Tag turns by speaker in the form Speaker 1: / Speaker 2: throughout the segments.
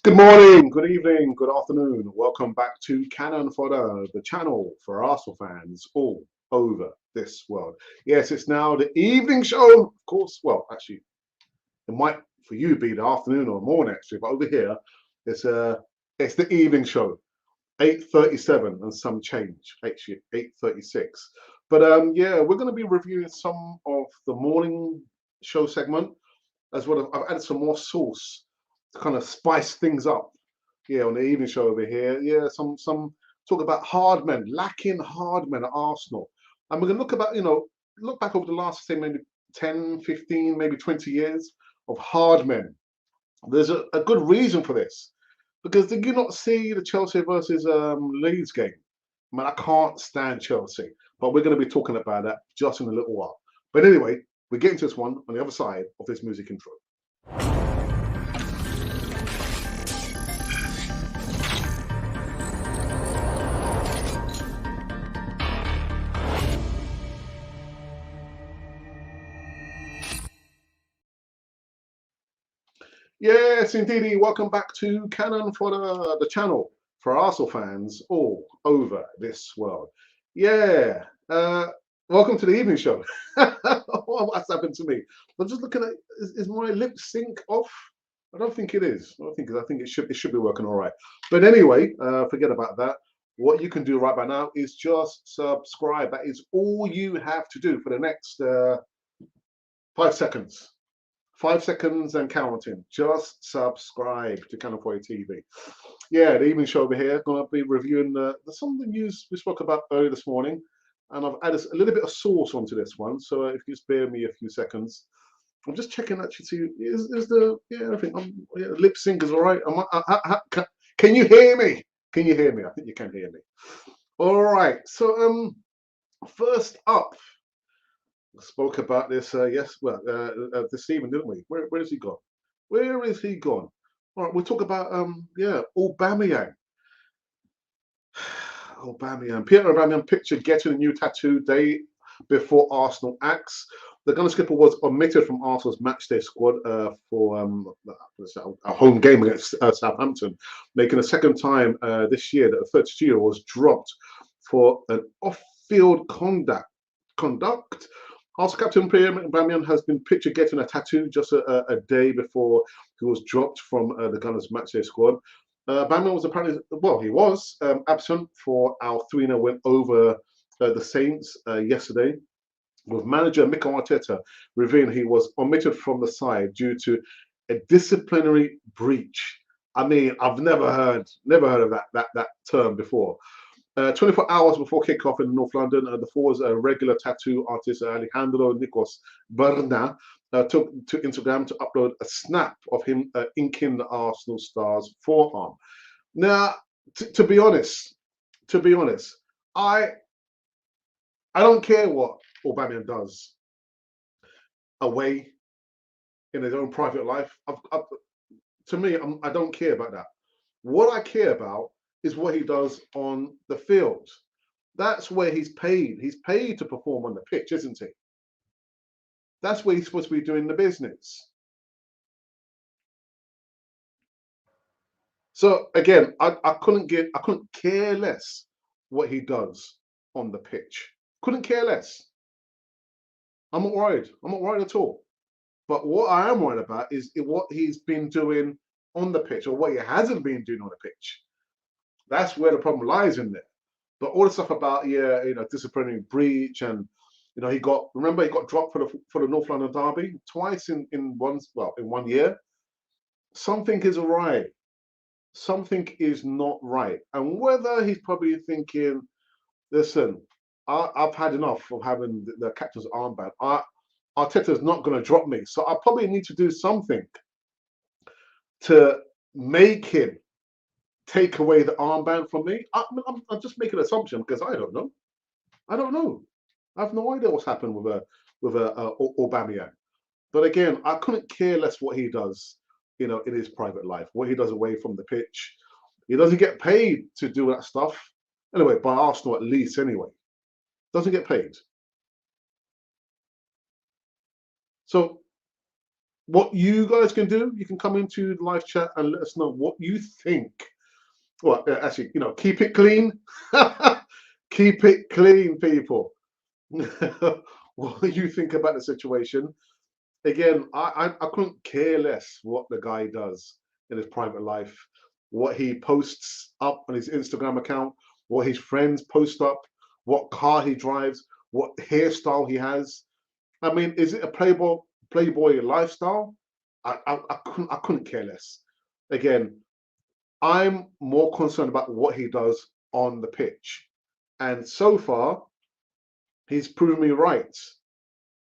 Speaker 1: Good morning, good evening, good afternoon. Welcome back to Cannon Fodder, the channel for Arsenal fans all over this world. Yes, it's now the evening show. Of course, well, actually, it might for you be the afternoon or morning actually, but over here, it's it's the evening show, 8:37 and some change. Actually, 8:36. But yeah, we're going to be reviewing some of the morning show segment as well as I've added some more sauce to kind of spice things up. Yeah, on the evening show over here. Yeah, some talk about hard men, lacking hard men at Arsenal. And we're gonna look about, look back over the last say maybe 10, 15, maybe 20 years of hard men. There's a good reason for this. Because did you not see the Chelsea versus Leeds game? Man, I can't stand Chelsea. But we're going to be talking about that just in a little while. But anyway, we get into this one on the other side of this music intro. Yes, indeedy. Welcome back to Canon for the channel for Arsenal fans all over this world. Yeah, welcome to the evening show. What's happened to me? I'm just looking at is my lip sync off? I don't think it is. I don't think I think it should be working all right. But anyway, forget about that. What you can do right by now is just subscribe. That is all you have to do for the next 5 seconds. 5 seconds and counting. Just subscribe to California TV. Yeah, the evening show over here. Going to be reviewing some of the news we spoke about earlier this morning, and I've added a little bit of sauce onto this one. So if you spare me a few seconds, I'm just checking actually. See, is the yeah? I think lip sync is all right. Can you hear me? Can you hear me? I think you can hear me. All right. So first up, spoke about this yes, well, this evening, didn't we? Where has he gone? Where is he gone? All right, we'll talk about yeah, Aubameyang. Aubameyang, Pierre Aubameyang pictured getting a new tattoo day before Arsenal acts. The gunner skipper was omitted from Arsenal's matchday squad for a home game against Southampton, making a second time this year that a 32-year was dropped for an off-field conduct. Arsenal captain Pierre Aubameyang has been pictured getting a tattoo just a day before he was dropped from the Gunners' matchday squad. Aubameyang was apparently, well, he was absent for our 3-0 win over the Saints yesterday, with manager Mikel Arteta revealing he was omitted from the side due to a disciplinary breach. I mean, I've never heard of that term before. 24 hours before kickoff in North London, the forwards regular tattoo artist Alejandro Nikos Berna took to Instagram to upload a snap of him inking the Arsenal star's forearm. Now, to be honest, I I don't care what Aubameyang does away in his own private life. To me, I don't care about that. What I care about is what he does on the field. That's where he's paid. He's paid to perform on the pitch, isn't he? That's where he's supposed to be doing the business. So again, I couldn't care less what he does on the pitch. Couldn't care less. I'm not worried. I'm not worried at all. But what I am worried about is what he's been doing on the pitch or what he hasn't been doing on the pitch. That's where the problem lies in there. But all the stuff about disciplinary breach and he got dropped for the North London derby twice in one year. Something is awry. Something is not right. And whether he's probably thinking, listen, I've had enough of having the captain's armband. Arteta's not going to drop me, so I probably need to do something to make him take away the armband from me. I'm just making an assumption because I don't know. I don't know. I have no idea what's happened with Aubameyang. But again, I couldn't care less what he does, in his private life, what he does away from the pitch. He doesn't get paid to do that stuff. Anyway, by Arsenal at least, anyway. Doesn't get paid. So what you guys can do, you can come into the live chat and let us know what you think. Well, actually, keep it clean. Keep it clean, people. What do you think about the situation? Again, I couldn't care less what the guy does in his private life, what he posts up on his Instagram account, what his friends post up, what car he drives, what hairstyle he has. I mean, is it a playboy lifestyle? I couldn't care less. Again, I'm more concerned about what he does on the pitch. And so far, he's proven me right.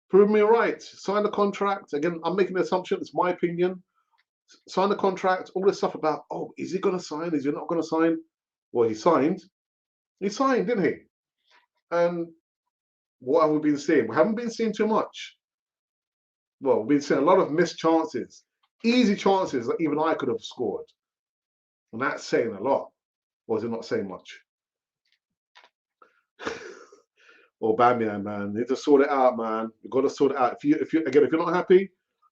Speaker 1: Proven me right. Sign the contract. Again, I'm making an assumption. It's my opinion. Sign the contract. All this stuff about, oh, is he going to sign? Is he not going to sign? Well, he signed. He signed, didn't he? And what have we been seeing? We haven't been seeing too much. Well, we've been seeing a lot of missed chances. Easy chances that even I could have scored. And that's saying a lot. Or is it not saying much? Aubameyang, man, need to sort it out, man. You've got to sort it out. If you're not happy,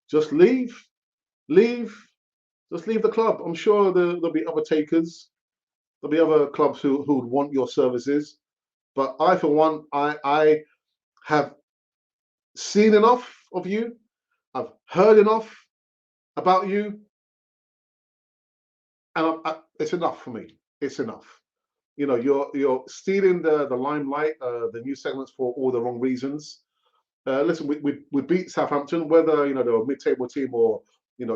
Speaker 1: just leave. Just leave the club. I'm sure there'll be other takers. There'll be other clubs who would want your services. But I, for one, I have seen enough of you. I've heard enough about you, and it's enough for me. It's enough. You're stealing the limelight, the news segments for all the wrong reasons. Listen, we beat Southampton, whether they're a mid-table team or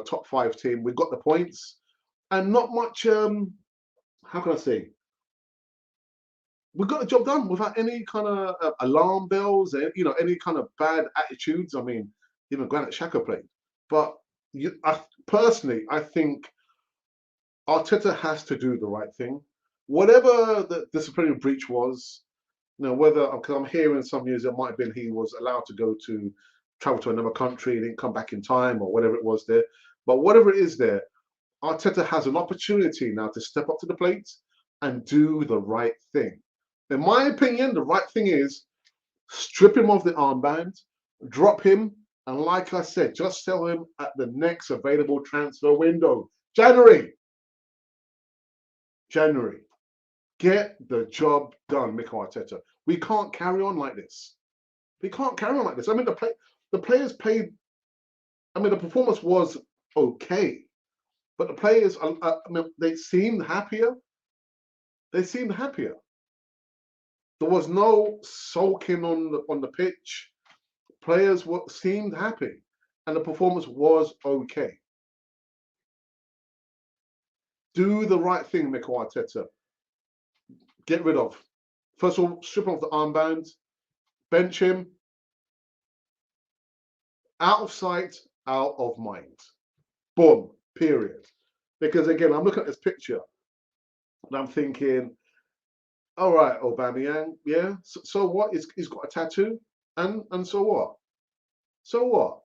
Speaker 1: top 5 team. We got the points, and not much. How can I say? We got the job done without any kind of alarm bells, and any kind of bad attitudes. I mean, even Granit Xhaka played, but personally, I think Arteta has to do the right thing. Whatever the disciplinary breach was, whether, because I'm hearing some news, it might have been he was allowed to travel to another country, he didn't come back in time, or whatever it was there. But whatever it is there, Arteta has an opportunity now to step up to the plate and do the right thing. In my opinion, the right thing is strip him of the armband, drop him, and like I said, just sell him at the next available transfer window. January. Get the job done, Mikel Arteta. We can't carry on like this. We can't carry on like this. I mean, the players played. I mean, the performance was okay, but the players, I mean, they seemed happier. They seemed happier. There was no sulking on the pitch. Players seemed happy, and the performance was okay. Do the right thing, Mikel Arteta. Get rid of. First of all, strip off the armband, bench him. Out of sight, out of mind. Boom, period. Because again, I'm looking at this picture and I'm thinking, all right, Aubameyang, yeah. So what? He's got a tattoo, and so what? So what?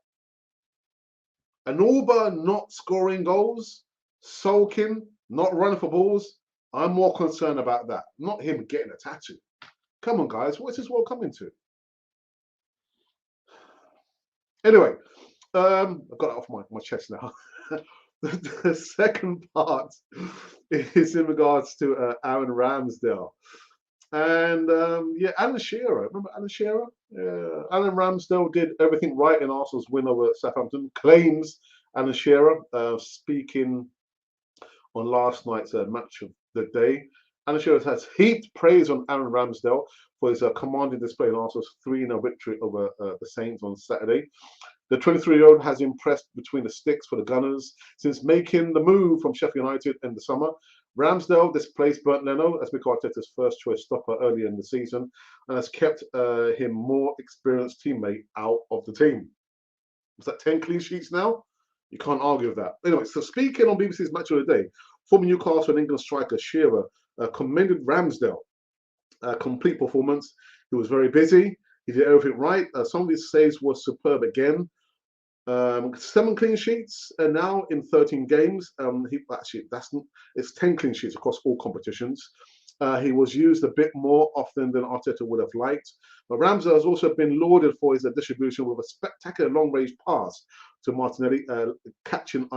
Speaker 1: An Auba not scoring goals, sulking, not running for balls. I'm more concerned about that, not him getting a tattoo. Come on, guys, what's this world coming to? Anyway, I've got it off my chest now. The second part is in regards to Aaron Ramsdale. And yeah, Alan Shearer. Remember Alan Shearer? Yeah. Alan Ramsdale did everything right in Arsenal's win over Southampton. Claims Alan Shearer, speaking on last night's match of the day. Alan Shearer has heaped praise on Aaron Ramsdale for his commanding display in Arsenal's 3-0 victory over the Saints on Saturday. The 23-year-old has impressed between the sticks for the Gunners since making the move from Sheffield United in the summer. Ramsdale displaced Bernd Leno as Mikel Arteta's first choice stopper earlier in the season and has kept him more experienced teammate out of the team. Was that 10 clean sheets now? You can't argue with that. Anyway, so speaking on BBC's Match of the Day, former Newcastle and England striker Shearer commended Ramsdale. Complete performance. He was very busy. He did everything right. Some of his saves were superb again. 7 clean sheets and now in 13 games. It's 10 clean sheets across all competitions. He was used a bit more often than Arteta would have liked. But Ramsdale has also been lauded for his distribution with a spectacular long-range pass to Martinelli, catching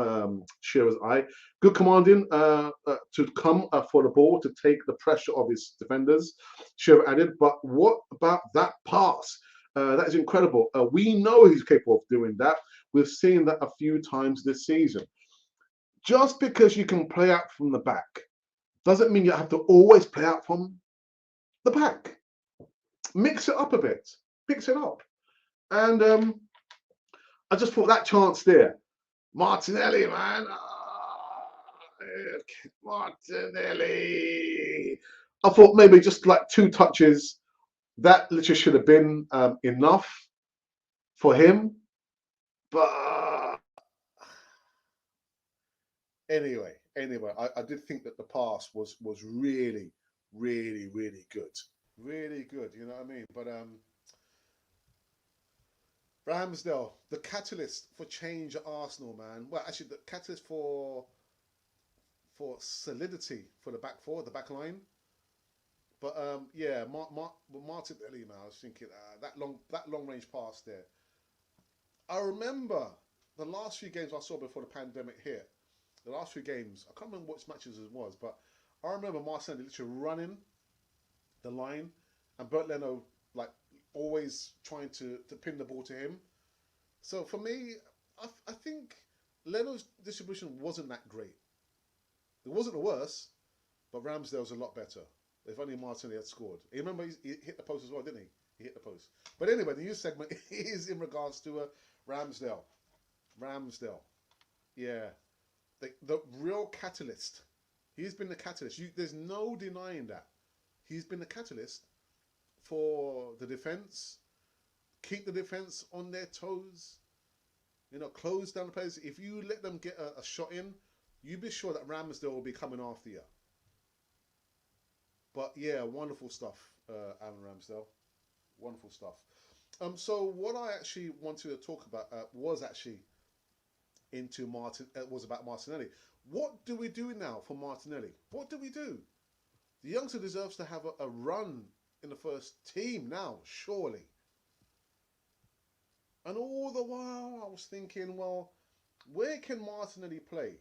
Speaker 1: Shearer's eye. Good commanding to come for the ball, to take the pressure of his defenders. Shearer added, but what about that pass? That is incredible. We know he's capable of doing that. We've seen that a few times this season. Just because you can play out from the back doesn't mean you have to always play out from the back. Mix it up a bit. Mix it up. And I just thought that chance there. Martinelli, man. Martinelli. I thought maybe just like 2 touches. That literally should have been enough for him. But anyway, I did think that the pass was really, really, really good. Really good, you know what I mean? But Ramsdale, the catalyst for change at Arsenal, man. Well, actually, the catalyst for solidity for the back four, the back line. But yeah, Martinelli, man. I was thinking that long range pass there. I remember the last few games I saw before the pandemic hit. The last few games, I can't remember which matches it was, but I remember Martinelli literally running the line, and Bert Leno like always trying to pin the ball to him. So for me, I think Leno's distribution wasn't that great. It wasn't the worst, but Ramsdale's a lot better. If only Martinelli had scored. You remember he hit the post as well, didn't he? He hit the post. But anyway, the news segment is in regards to Ramsdale. Ramsdale. Yeah. The real catalyst. He's been the catalyst. There's no denying that. He's been the catalyst for the defence. Keep the defence on their toes. You know, close down the players. If you let them get a shot in, you be sure that Ramsdale will be coming after you. But yeah, wonderful stuff, Aaron Ramsdale. Wonderful stuff. So what I actually wanted to talk about was actually was about Martinelli. What do we do now for Martinelli? What do we do? The youngster deserves to have a run in the first team now, surely. And all the while I was thinking, well, where can Martinelli play?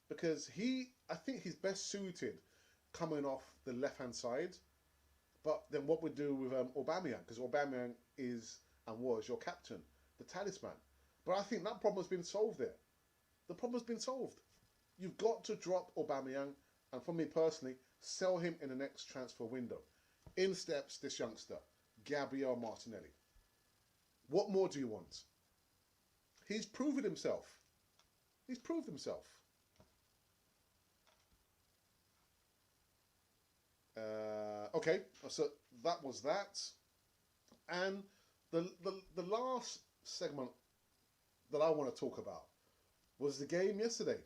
Speaker 1: Because I think he's best suited coming off the left-hand side. But then what we do with Aubameyang, because Aubameyang is and was your captain, the talisman. But I think that problem has been solved there. The problem has been solved. You've got to drop Aubameyang, and for me personally, sell him in the next transfer window. In steps this youngster, Gabriel Martinelli. What more do you want? He's proven himself. He's proved himself. Okay, so that was that. And the last segment that I want to talk about was the game yesterday.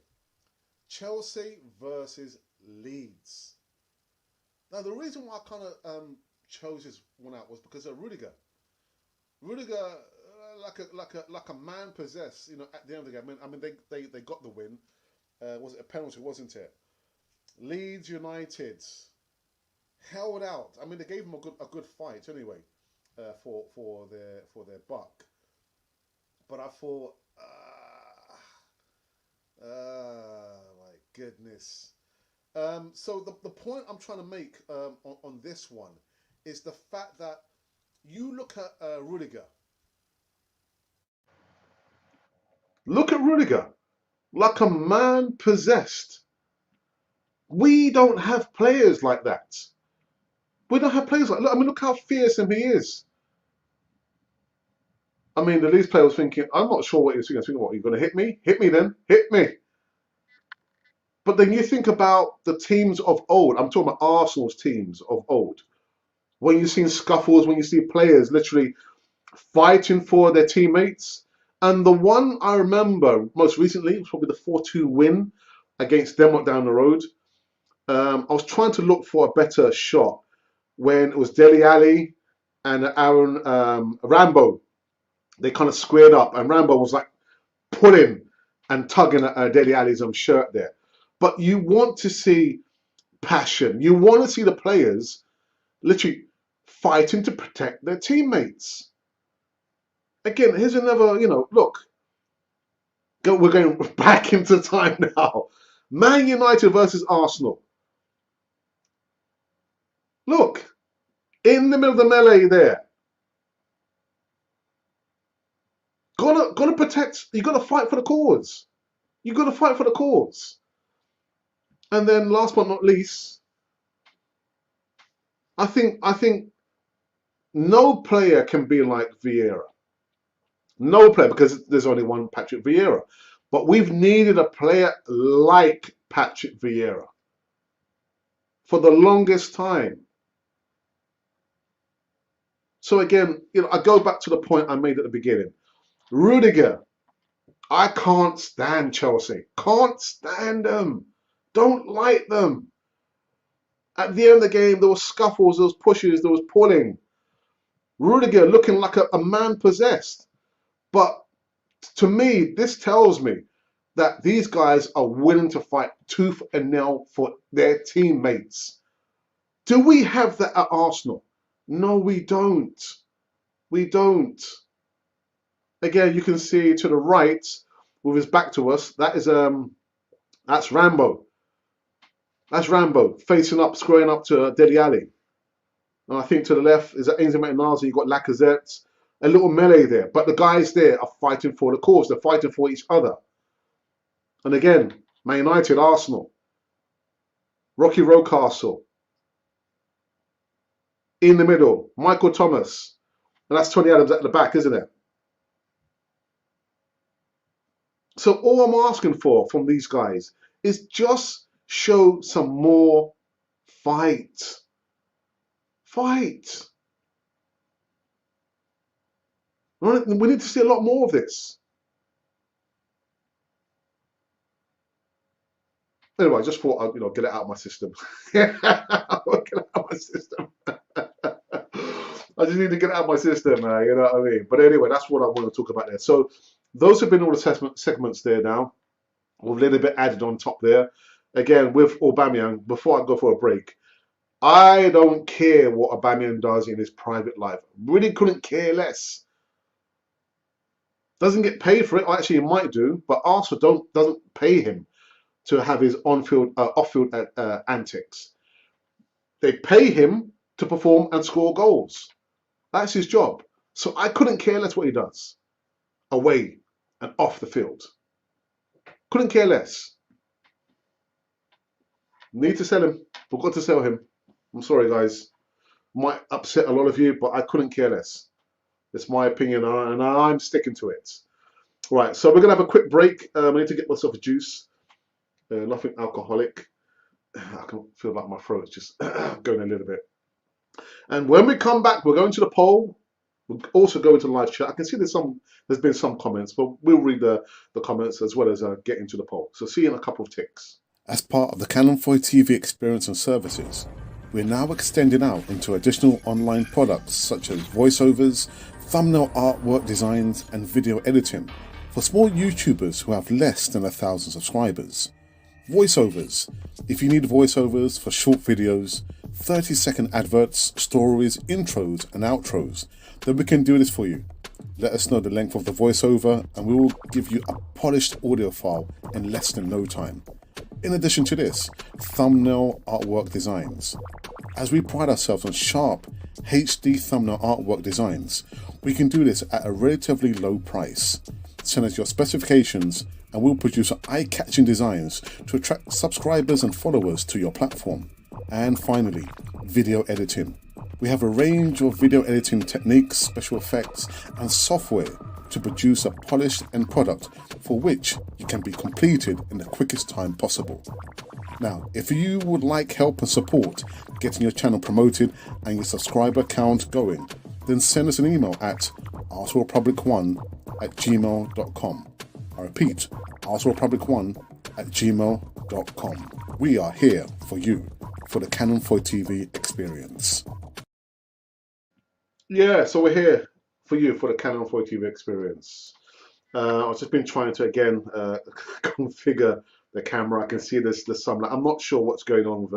Speaker 1: Chelsea versus Leeds. Now, the reason why I kind of chose this one out was because of Rudiger. Rudiger, like a man possessed, you know, at the end of the game. I mean, they got the win. Was it a penalty? Wasn't it? Leeds United held out. I mean, they gave them a good fight anyway, for their buck. But I thought, my goodness. So the point I'm trying to make on this one is the fact that you look at Rudiger. Look at Rudiger, like a man possessed. We don't have players like that. We don't have players like. Look, I mean, look how fearsome he is. I mean, the Leeds player was thinking, I'm not sure what he was thinking. What, you're going to hit me? Hit me then. Hit me. But then you think about the teams of old. I'm talking about Arsenal's teams of old. When you've seen scuffles, when you see players literally fighting for their teammates. And the one I remember most recently was probably the 4-2 win against Denmark down the road. I was trying to look for a better shot when it was Dele Alli and Aaron Rambo. They kind of squared up, and Rambo was like pulling and tugging at Dele Alli's shirt there. But you want to see passion. You want to see the players literally fighting to protect their teammates. Again, here's another, you know, look, We're going back into time now. Man United versus Arsenal. Look, in the middle of the melee there. Gotta protect. You gotta fight for the cause. You gotta fight for the cause. And then, last but not least, I think no player can be like Vieira. No player, because there's only one Patrick Vieira. But we've needed a player like Patrick Vieira for the longest time. So again, I go back to the point I made at the beginning. Rudiger, I can't stand Chelsea. Can't stand them. Don't like them. At the end of the game, there was scuffles, there was pushes, there was pulling. Rudiger looking like a man possessed. But to me, this tells me that these guys are willing to fight tooth and nail for their teammates. Do we have that at Arsenal? No, we don't. We don't. Again, you can see to the right, with his back to us, that's Rambo. That's Rambo facing up, squaring up to Dele Alli. And I think to the left is Ainsley Maitland-Niles. You've got Lacazette. A little melee there, but the guys there are fighting for the cause. They're fighting for each other. And again, Man United, Arsenal, Rocky Rocastle. In the middle, Michael Thomas. And that's Tony Adams at the back, isn't it? So all I'm asking for from these guys is just show some more fight. Fight. We need to see a lot more of this. Anyway, I just thought I'd get it out of my system. Get it out of my system. I just need to get it out of my system, you know what I mean? But anyway, that's what I want to talk about there. So those have been all the segments there now, with a little bit added on top there. Again, with Aubameyang, before I go for a break, I don't care what Aubameyang does in his private life. Really couldn't care less. Doesn't get paid for it. Actually, he might do, but Arsenal doesn't pay him to have his on-field, off-field antics. They pay him to perform and score goals. That's his job. So I couldn't care less what he does away and off the field. Couldn't care less. Need to sell him. Forgot to sell him. I'm sorry, guys. Might upset a lot of you, but I couldn't care less. It's my opinion, and I'm sticking to it. Right, so we're going to have a quick break. I need to get myself a juice. Nothing alcoholic. I can feel like my throat's just going a little bit. And when we come back, we're going to the poll. We'll also go into live chat. I can see there's been some comments, but we'll read the comments as well as get into the poll. So see you in a couple of ticks. As part of the Canon 4 TV experience and services, we're now extending out into additional online products such as voiceovers, thumbnail artwork designs, and video editing for small YouTubers who have less than 1,000 subscribers. Voiceovers. If you need voiceovers for short videos, 30-second adverts, stories, intros, and outros, then we can do this for you. Let us know the length of the voiceover and we will give you a polished audio file in less than no time. In addition to this, thumbnail artwork designs. As we pride ourselves on sharp HD thumbnail artwork designs, we can do this at a relatively low price. Send us your specifications and we'll produce eye-catching designs to attract subscribers and followers to your platform. And finally, video editing. We have a range of video editing techniques, special effects, and software to produce a polished end product for which you can be completed in the quickest time possible. Now, if you would like help and support getting your channel promoted and your subscriber count going, then send us an email at arsenalrepublic1@gmail.com. I repeat, arsenalrepublic1@gmail.com. We are here for you, for the Canon 4 TV experience. Yeah, so we're here for you for the Canon 4 TV experience. I've just been trying to again configure the camera. I can see there's some. I'm not sure what's going on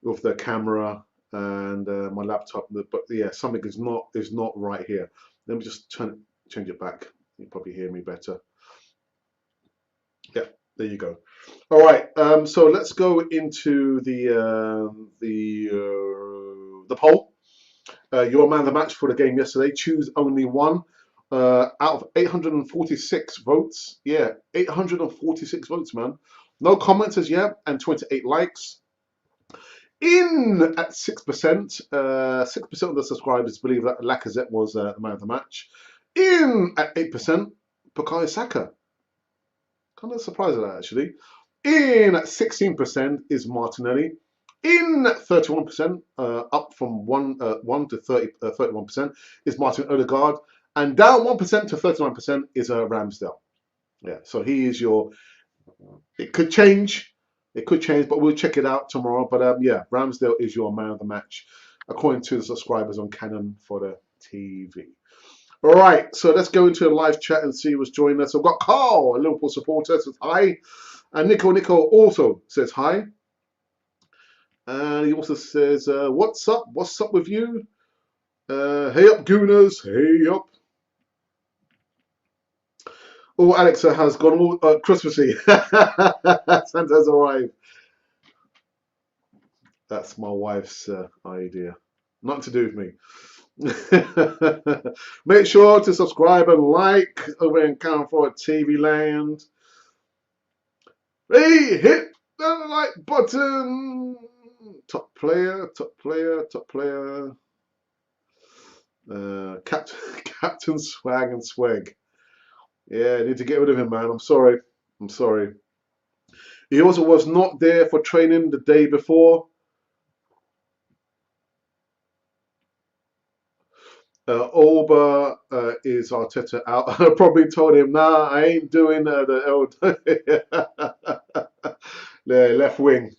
Speaker 1: with the camera and my laptop, but yeah, something is not right here. Let me just change it back. You probably hear me better. There you go. All right. So let's go into the poll. Your man of the match for the game yesterday. Choose only one. Out of 846 votes. Yeah, 846 votes, man. No comments as yet, and 28 likes. In at 6%, 6% of the subscribers believe that Lacazette was the man of the match. In at 8%, Bukayo Saka. Kind of surprised at that, actually. In at 16% is Martinelli. In at 31%, up from 1 to 31%, is Martin Odegaard. And down 1% to 39% is Ramsdale. Yeah, so he is your. It could change. It could change, but we'll check it out tomorrow. But yeah, Ramsdale is your man of the match, according to the subscribers on Canon for the TV. All right, so let's go into a live chat and see who's joining us. I've got Carl, a Liverpool supporter, says hi. And Nico also says hi. And he also says, what's up? What's up with you? Hey up, Gooners. Hey up. Oh, Alexa has gone all Christmassy. Santa's arrived. That's my wife's idea. Nothing to do with me. Make sure to subscribe and like over in Count for TV Land. Hey, hit the like button. Top player, top player, top player. Captain Swag and Swag. Yeah, I need to get rid of him, man. I'm sorry. I'm sorry. He also was not there for training the day before. Auba is Arteta out. I probably told him, nah, I ain't doing the left wing.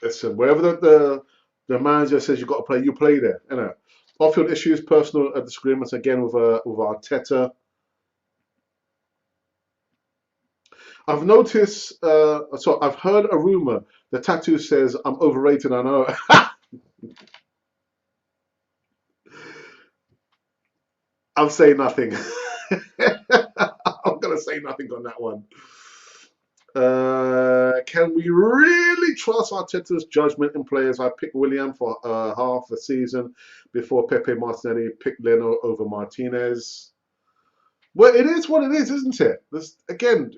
Speaker 1: Listen, wherever the manager says you've got to play, you play there. You know, off-field issues, personal disagreements again with Arteta. I've noticed. So I've heard a rumor. The tattoo says I'm overrated. I know. I'm saying nothing. I'm gonna say nothing on that one. Can we really trust Arteta's judgment in players? I picked William for half the season before Pepe Martinelli picked Leno over Martinez. Well, it is what it is, isn't it? Again,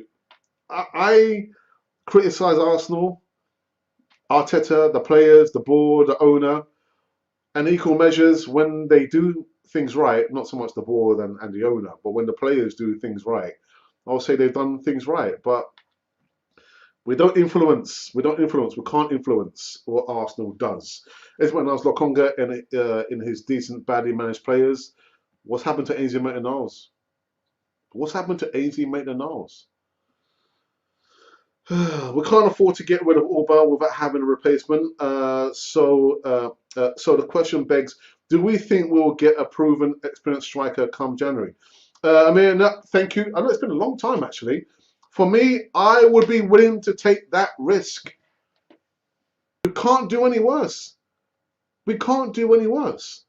Speaker 1: I criticize Arsenal, Arteta, the players, the board, the owner, and equal measures when they do things right. Not so much the board and the owner, but when the players do things right, I'll say they've done things right. But we don't influence. We don't influence. We can't influence what Arsenal does. It's when I was Lokonga in his decent, badly managed players. What's happened to Ainsley Maitland-Niles? What's happened to Ainsley Maitland-Niles? We can't afford to get rid of Auba without having a replacement. So the question begs: do we think we'll get a proven, experienced striker come January? I mean, thank you. I know it's been a long time actually. For me, I would be willing to take that risk. We can't do any worse. We can't do any worse.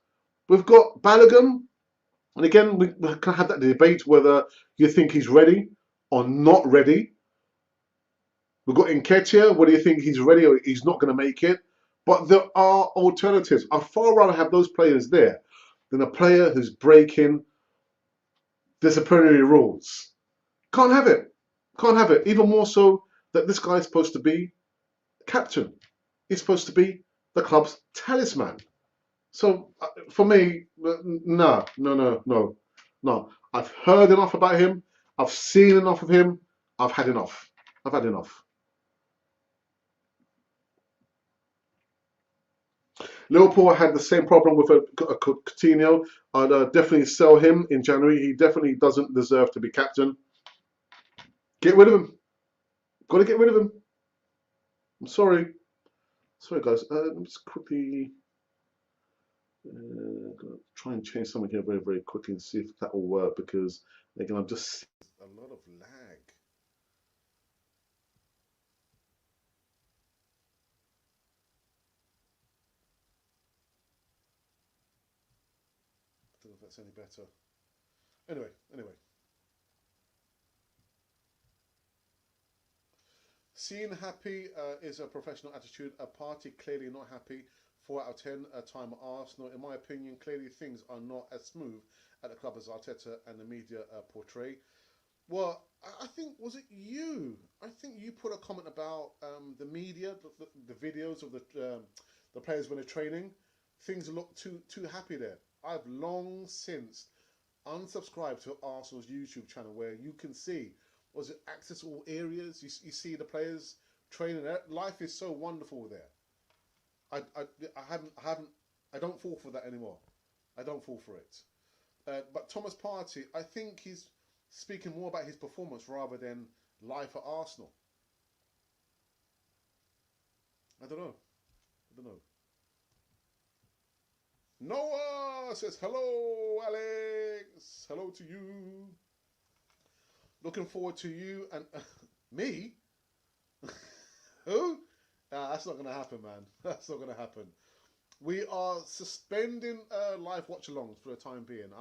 Speaker 1: We've got Balogun, and again, we can have that debate whether you think he's ready or not ready. We've got Nketiah, whether you think he's ready or he's not going to make it. But there are alternatives. I'd far rather have those players there than a player who's breaking disciplinary rules. Can't have it. Can't have it. Even more so that this guy's supposed to be captain. He's supposed to be the club's talisman. So for me, no. I've heard enough about him. I've seen enough of him. I've had enough. I've had enough. Liverpool had the same problem with Coutinho. I'd definitely sell him in January. He definitely doesn't deserve to be captain. Get rid of him. Got to get rid of him. I'm sorry. Sorry, guys. Let me just quickly try and change something here very, very quickly and see if that will work, because, again, I'm just seeing a lot of lag. I don't know if that's any better. Anyway. Seeing happy is a professional attitude. A party clearly not happy. 4 out of 10. Time at Arsenal. In my opinion, clearly things are not as smooth at the club as Arteta and the media portray. Well, I think, was it you? I think you put a comment about the media, the videos of the players when they're training. Things look too happy there. I've long since unsubscribe to Arsenal's YouTube channel where you can see, was it access all areas? You see the players training there. Life is so wonderful there. I don't fall for that anymore. I don't fall for it. But Thomas Partey, I think he's speaking more about his performance rather than life at Arsenal. I don't know. I don't know. Noah says, hello, Alex. Hello to you. Looking forward to you and me. Who? That's not going to happen, man. That's not going to happen. We are suspending live watch-alongs for the time being.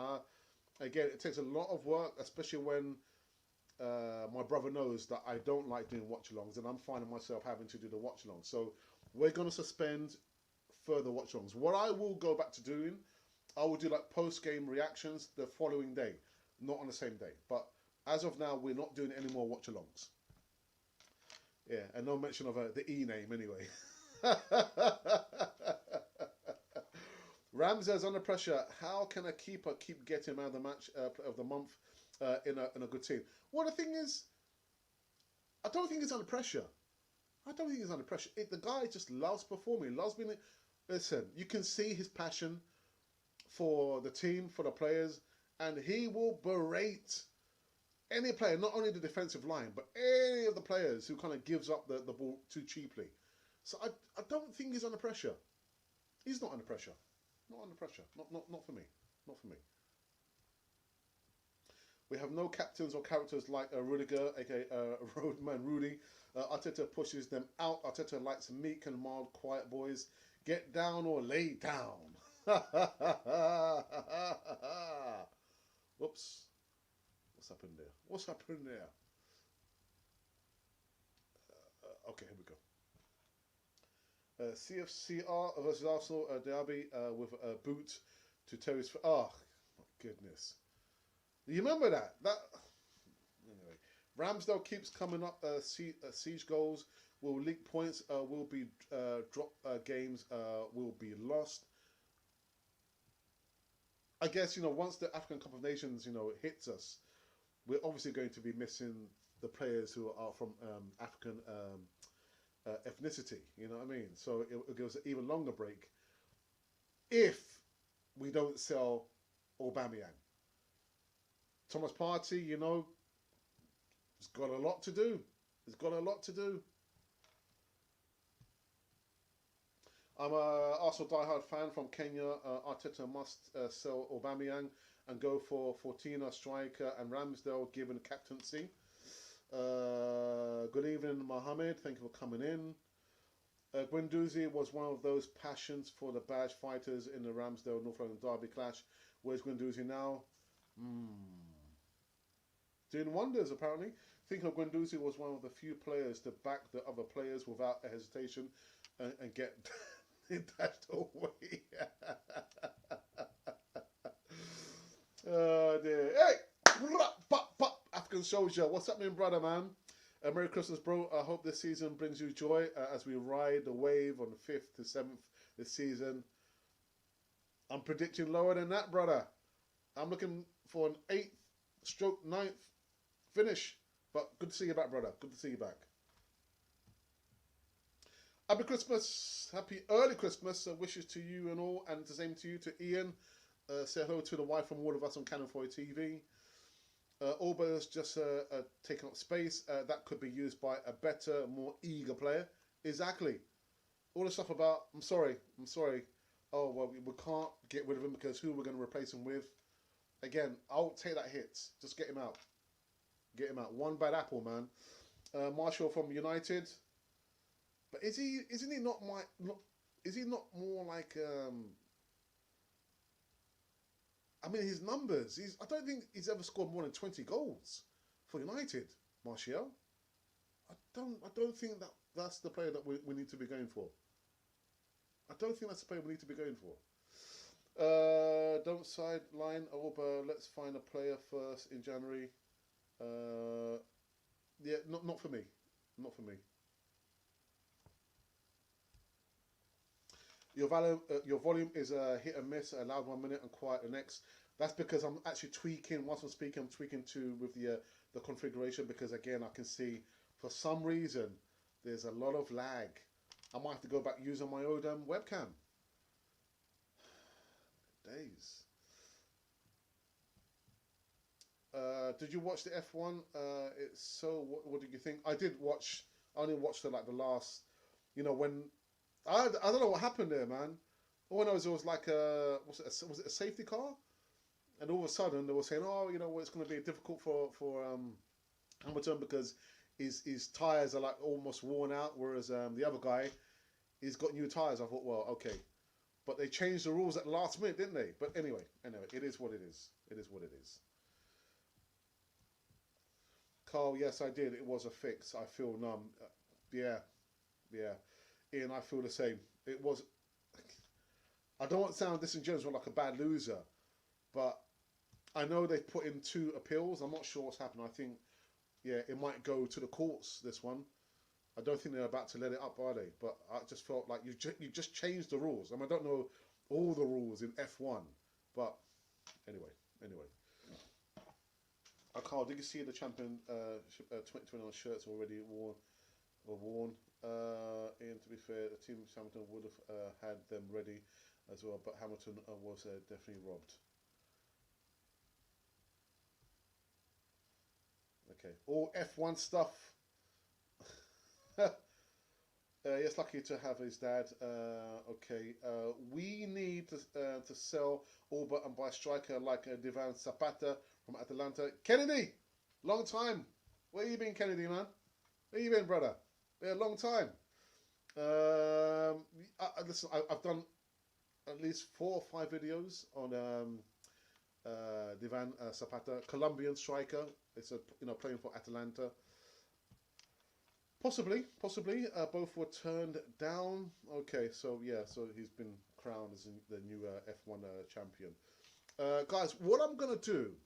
Speaker 1: Again, it takes a lot of work, especially when my brother knows that I don't like doing watch-alongs, and I'm finding myself having to do the watch-alongs. So we're going to suspend further watch-alongs. What I will go back to doing, I will do like post-game reactions the following day, not on the same day. But as of now, we're not doing any more watch-alongs. Yeah, and no mention of the E name anyway. Ramsdale's under pressure. How can a keeper keep getting man of the match of the month in a good team? Well, the thing is, I don't think he's under pressure. I don't think he's under pressure. The guy just loves performing. Loves being. Listen, you can see his passion for the team, for the players, and he will berate any player, not only the defensive line, but any of the players who kind of gives up the ball too cheaply. So I don't think he's under pressure. He's not under pressure. Not under pressure. Not for me. Not for me. We have no captains or characters like Rudiger, aka Roadman Rudy. Arteta pushes them out. Arteta likes meek and mild, quiet boys. Get down or lay down. Whoops. What's happened there? What's happened there? Okay, here we go. CFCR versus Arsenal derby with a boot to Terry's. Oh, my goodness. You remember that? Anyway, Ramsdale keeps coming up. Siege goals will leak points. Will be drop games. Will be lost. I guess once the African Cup of Nations hits us, we're obviously going to be missing the players who are from African ethnicity. You know what I mean? So it gives an even longer break if we don't sell Aubameyang. Thomas Partey, he's got a lot to do. He's got a lot to do. I'm a Arsenal diehard fan from Kenya. Arteta must sell Aubameyang and go for Fortuna, striker, and Ramsdale given captaincy. Good evening, Mohammed. Thank you for coming in. Guendouzi was one of those passions for the badge fighters in the Ramsdale North London derby clash. Where's Guendouzi now? Doing wonders, apparently. Think of Guendouzi was one of the few players to back the other players without a hesitation and get dashed away. Oh dear. Hey! African soldier, what's happening, brother, man? Merry Christmas, bro. I hope this season brings you joy as we ride the wave on the 5th to 7th this season. I'm predicting lower than that, brother. I'm looking for an 8th/9th finish. But good to see you back, brother. Good to see you back. Happy Christmas. Happy early Christmas. Wishes to you and all. And the same to you, to Ian. Say hello to the wife from all of us on Cannon 4 TV. Alba's just taking up space. That could be used by a better, more eager player. Exactly. All the stuff about, I'm sorry. Oh, well, we can't get rid of him because who we're going to replace him with. Again, I'll take that hit. Just get him out. Get him out. One bad apple, man. Marshall from United. But isn't he not more like I mean, his numbers. I don't think he's ever scored more than 20 goals for United, Martial. don't think that's the player that we need to be going for. I don't think that's the player we need to be going for. Don't sideline Auba. Let's find a player first in January. Yeah, not for me. Not for me. Your volume is a hit and miss. Loud 1 minute and quiet the next. That's because I'm actually tweaking. Whilst I'm speaking, I'm tweaking to with the configuration, because again I can see for some reason there's a lot of lag. I might have to go back using my old webcam. Days. Did you watch the F1? It's so. What did you think? I did watch. I only watched the last. When I don't know what happened there, man. All I know is it was like was it a safety car? And all of a sudden they were saying, oh, it's going to be difficult for Hamilton because his tires are like almost worn out, whereas the other guy, he's got new tires. I thought, well, okay, but they changed the rules at the last minute, didn't they? But anyway, it is what it is. It is what it is. Carl, yes, I did. It was a fix. I feel numb. Yeah. Ian, I feel the same. It was. I don't want to sound disingenuous or like a bad loser, but I know they put in 2 appeals. I'm not sure what's happened. I think, yeah, it might go to the courts, this one. I don't think they're about to let it up, are they? But I just felt like you just changed the rules. I don't know all the rules in F1, but anyway. Carl, did you see the champion 2021 shirts already worn? And to be fair, the team Hamilton would have had them ready as well, but Hamilton was definitely robbed. Okay, all F1 stuff. Yes, lucky to have his dad. Okay, we need to sell Auba and buy striker like Divan Zapata from Atalanta. Kennedy, long time. Where you been, Kennedy, man? Where you been, brother? Been a long time. Listen, I've done at least 4 or 5 videos on Divan Zapata, Colombian striker. It's playing for Atalanta. Possibly. Both were turned down. Okay, so yeah, so he's been crowned as the new F1 champion. Guys, what I'm gonna do,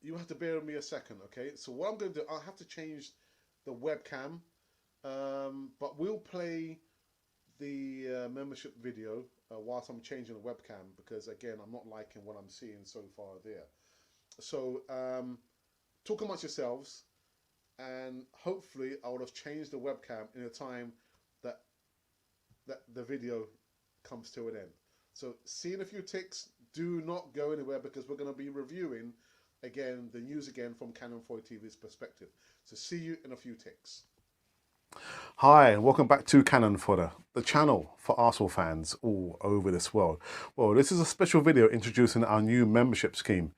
Speaker 1: you have to bear with me a second, okay? So what I'm gonna do, I'll have to change the webcam, but we'll play the membership video whilst I'm changing the webcam, because again, I'm not liking what I'm seeing so far there. So talk amongst yourselves, and hopefully I would have changed the webcam in a time that the video comes to an end. So seeing a few ticks, do not go anywhere, because we're going to be reviewing again the news again from Cannon Foy TV's perspective. So see you in a few ticks. Hi, and welcome back to Cannon Fodder, the channel for Arsenal fans all over this world. Well, this is a special video introducing our new membership scheme.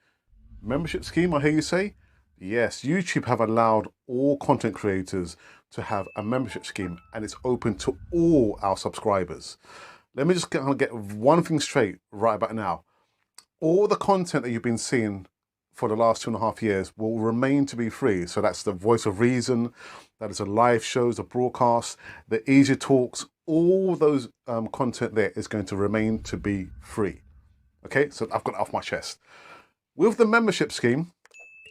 Speaker 1: Membership scheme, I hear you say? Yes, YouTube have allowed all content creators to have a membership scheme, and it's open to all our subscribers. Let me just get one thing straight right about now. All the content that you've been seeing for the last 2.5 years will remain to be free. So that's the Voice of Reason, that is the live shows, the broadcasts, the easy talks, all those content there is going to remain to be free. Okay, so I've got it off my chest. With the membership scheme,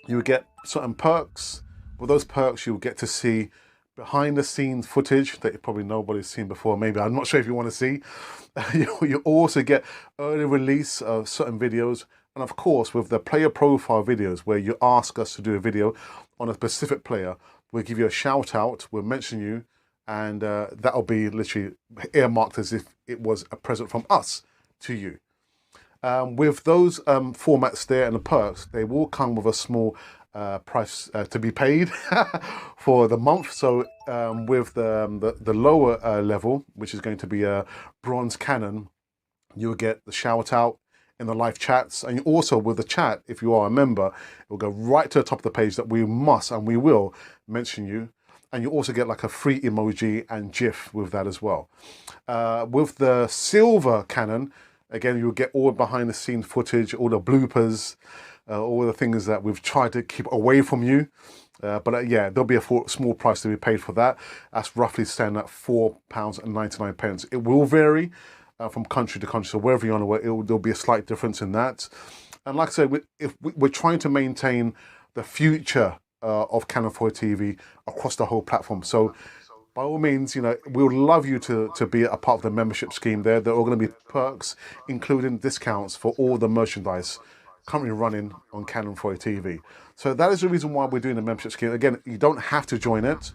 Speaker 1: you get certain perks. With those perks, you'll get to see behind the scenes footage that probably nobody's seen before. Maybe, I'm not sure if you want to see. You also get early release of certain videos. And of course, with the player profile videos, where you ask us to do a video on a specific player, we'll give you a shout out, we'll mention you, and that'll be literally earmarked as if it was a present from us to you. With those formats there and the perks, they will come with a small price to be paid for the month. So with the lower level, which is going to be a bronze cannon, you'll get the shout out in the live chats, and also with the chat, if you are a member, it will go right to the top of the page that we must and we will mention you. And you also get like a free emoji and GIF with that as well. With the silver cannon, again, you'll get all behind the scenes footage, all the bloopers, all the things that we've tried to keep away from you. Yeah, there'll be a small price to be paid for that. That's roughly standing at £4.99. It will vary from country to country. So wherever you're on the way, there'll be a slight difference in that. And like I said, we're trying to maintain the future of Canon 4 TV across the whole platform. So by all means, we would love you to be a part of the membership scheme there. There are going to be perks, including discounts for all the merchandise currently running on Canon 4 TV. So that is the reason why we're doing the membership scheme. Again, you don't have to join it.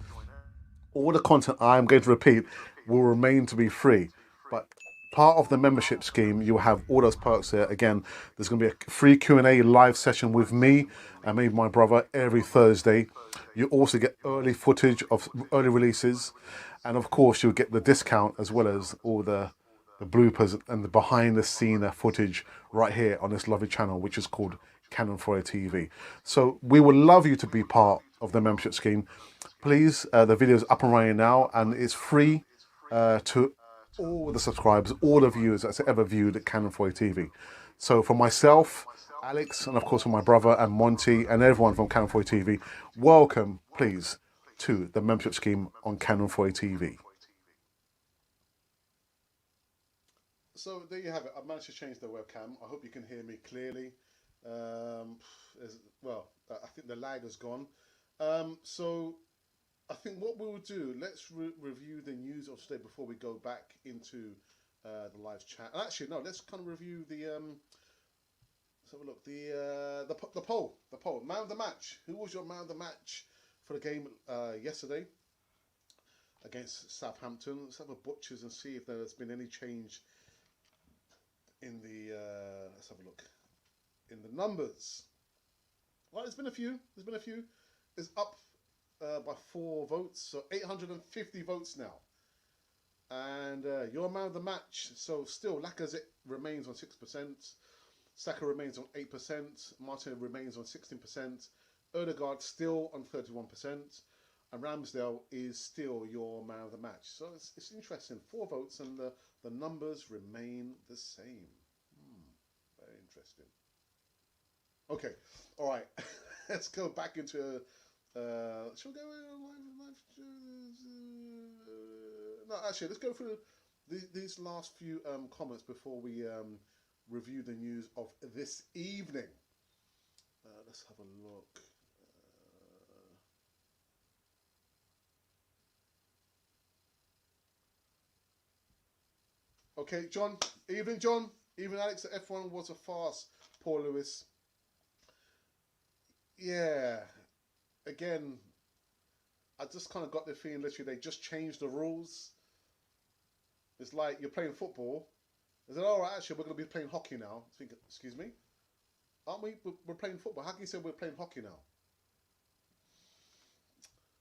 Speaker 1: All the content I'm going to repeat will remain to be free. But part of the membership scheme, you'll have all those perks there. Again, there's going to be a free Q&A live session with me and maybe my brother every Thursday. You also get early footage of early releases. And of course, you'll get the discount as well as all the bloopers and the behind the scene footage right here on this lovely channel, which is called Canon 4 TV. So we would love you to be part of the membership scheme. Please, the video is up and running now, and it's free to all the subscribers, all the viewers that's ever viewed Canon 4 TV. So for myself, Alex, and of course for my brother and Monty and everyone from Canon 4 TV, welcome, please, to the membership scheme on Canon 4 TV. So there you have it. I've managed to change the webcam. I hope you can hear me clearly. I think the lag has gone. So I think what we'll do, let's review the news of today before we go back into the live chat. And actually, no, let's kind of review the let's have a look. The poll. Man of the match. Who was your man of the match for the game yesterday against Southampton? Let's have a butchers and see if there's been any change in the let's have a look in the numbers. Well, there's been a few. It's up by 4 votes, so 850 votes now. And your man of the match. So still, Lacazette remains on 6%. Saka remains on 8%. Martinelli remains on 16%. Odegaard still on 31%. And Ramsdale is still your man of the match. So it's interesting. 4 votes and the numbers remain the same. Very interesting. Okay, all right. Let's go back into. Shall we go live? No, actually, let's go through these last few comments before we review the news of this evening. Let's have a look. Okay, John. Evening, John. Evening, Alex. The F1 was a farce. Poor Lewis. Yeah. Again, I just kind of got the feeling literally they just changed the rules. It's like you're playing football. They said, all right, actually, we're going to be playing hockey now. I think, excuse me? Aren't we? We're playing football. How can you say we're playing hockey now?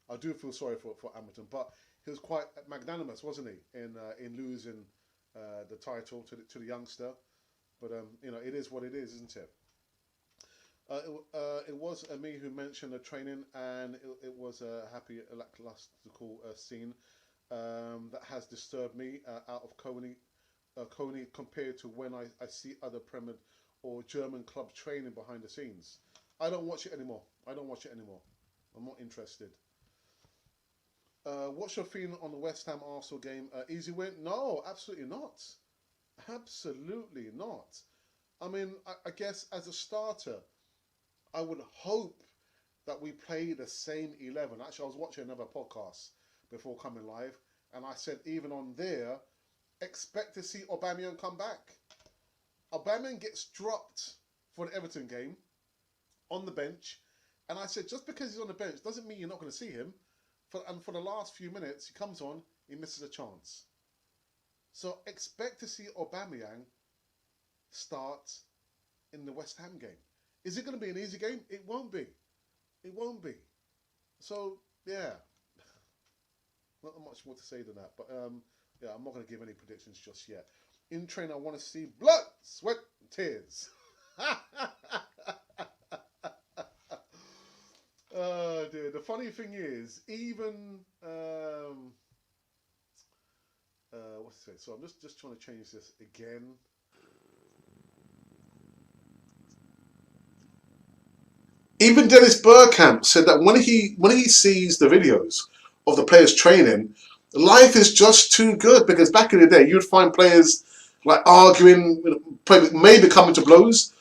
Speaker 1: I do feel sorry for Hamilton, but he was quite magnanimous, wasn't he, in losing the title to the youngster. But it is what it is, isn't it? It was me who mentioned the training, and it was a happy, lackluster scene that has disturbed me out of Coney compared to when I see other Premier or German clubs training behind the scenes. I don't watch it anymore. I'm not interested. What's your feeling on the West Ham Arsenal game? Easy win? No, absolutely not. Absolutely not. I mean, I guess as a starter, I would hope that we play the same 11. Actually, I was watching another podcast before coming live, and I said even on there, expect to see Aubameyang come back. Aubameyang gets dropped for the Everton game on the bench, and I said just because he's on the bench doesn't mean you're not going to see him. And for the last few minutes, he comes on, he misses a chance. So expect to see Aubameyang start in the West Ham game. Is it going to be an easy game? It won't be. It won't be. So, yeah. Not much more to say than that. But, yeah, I'm not going to give any predictions just yet. In train, I want to see blood, sweat, and tears. Oh, dear. The funny thing is, even... what's it say? So I'm just trying to change this again. Even Dennis Bergkamp said that when he sees the videos of the players training, life is just too good, because back in the day you'd find players like arguing, maybe coming to blows.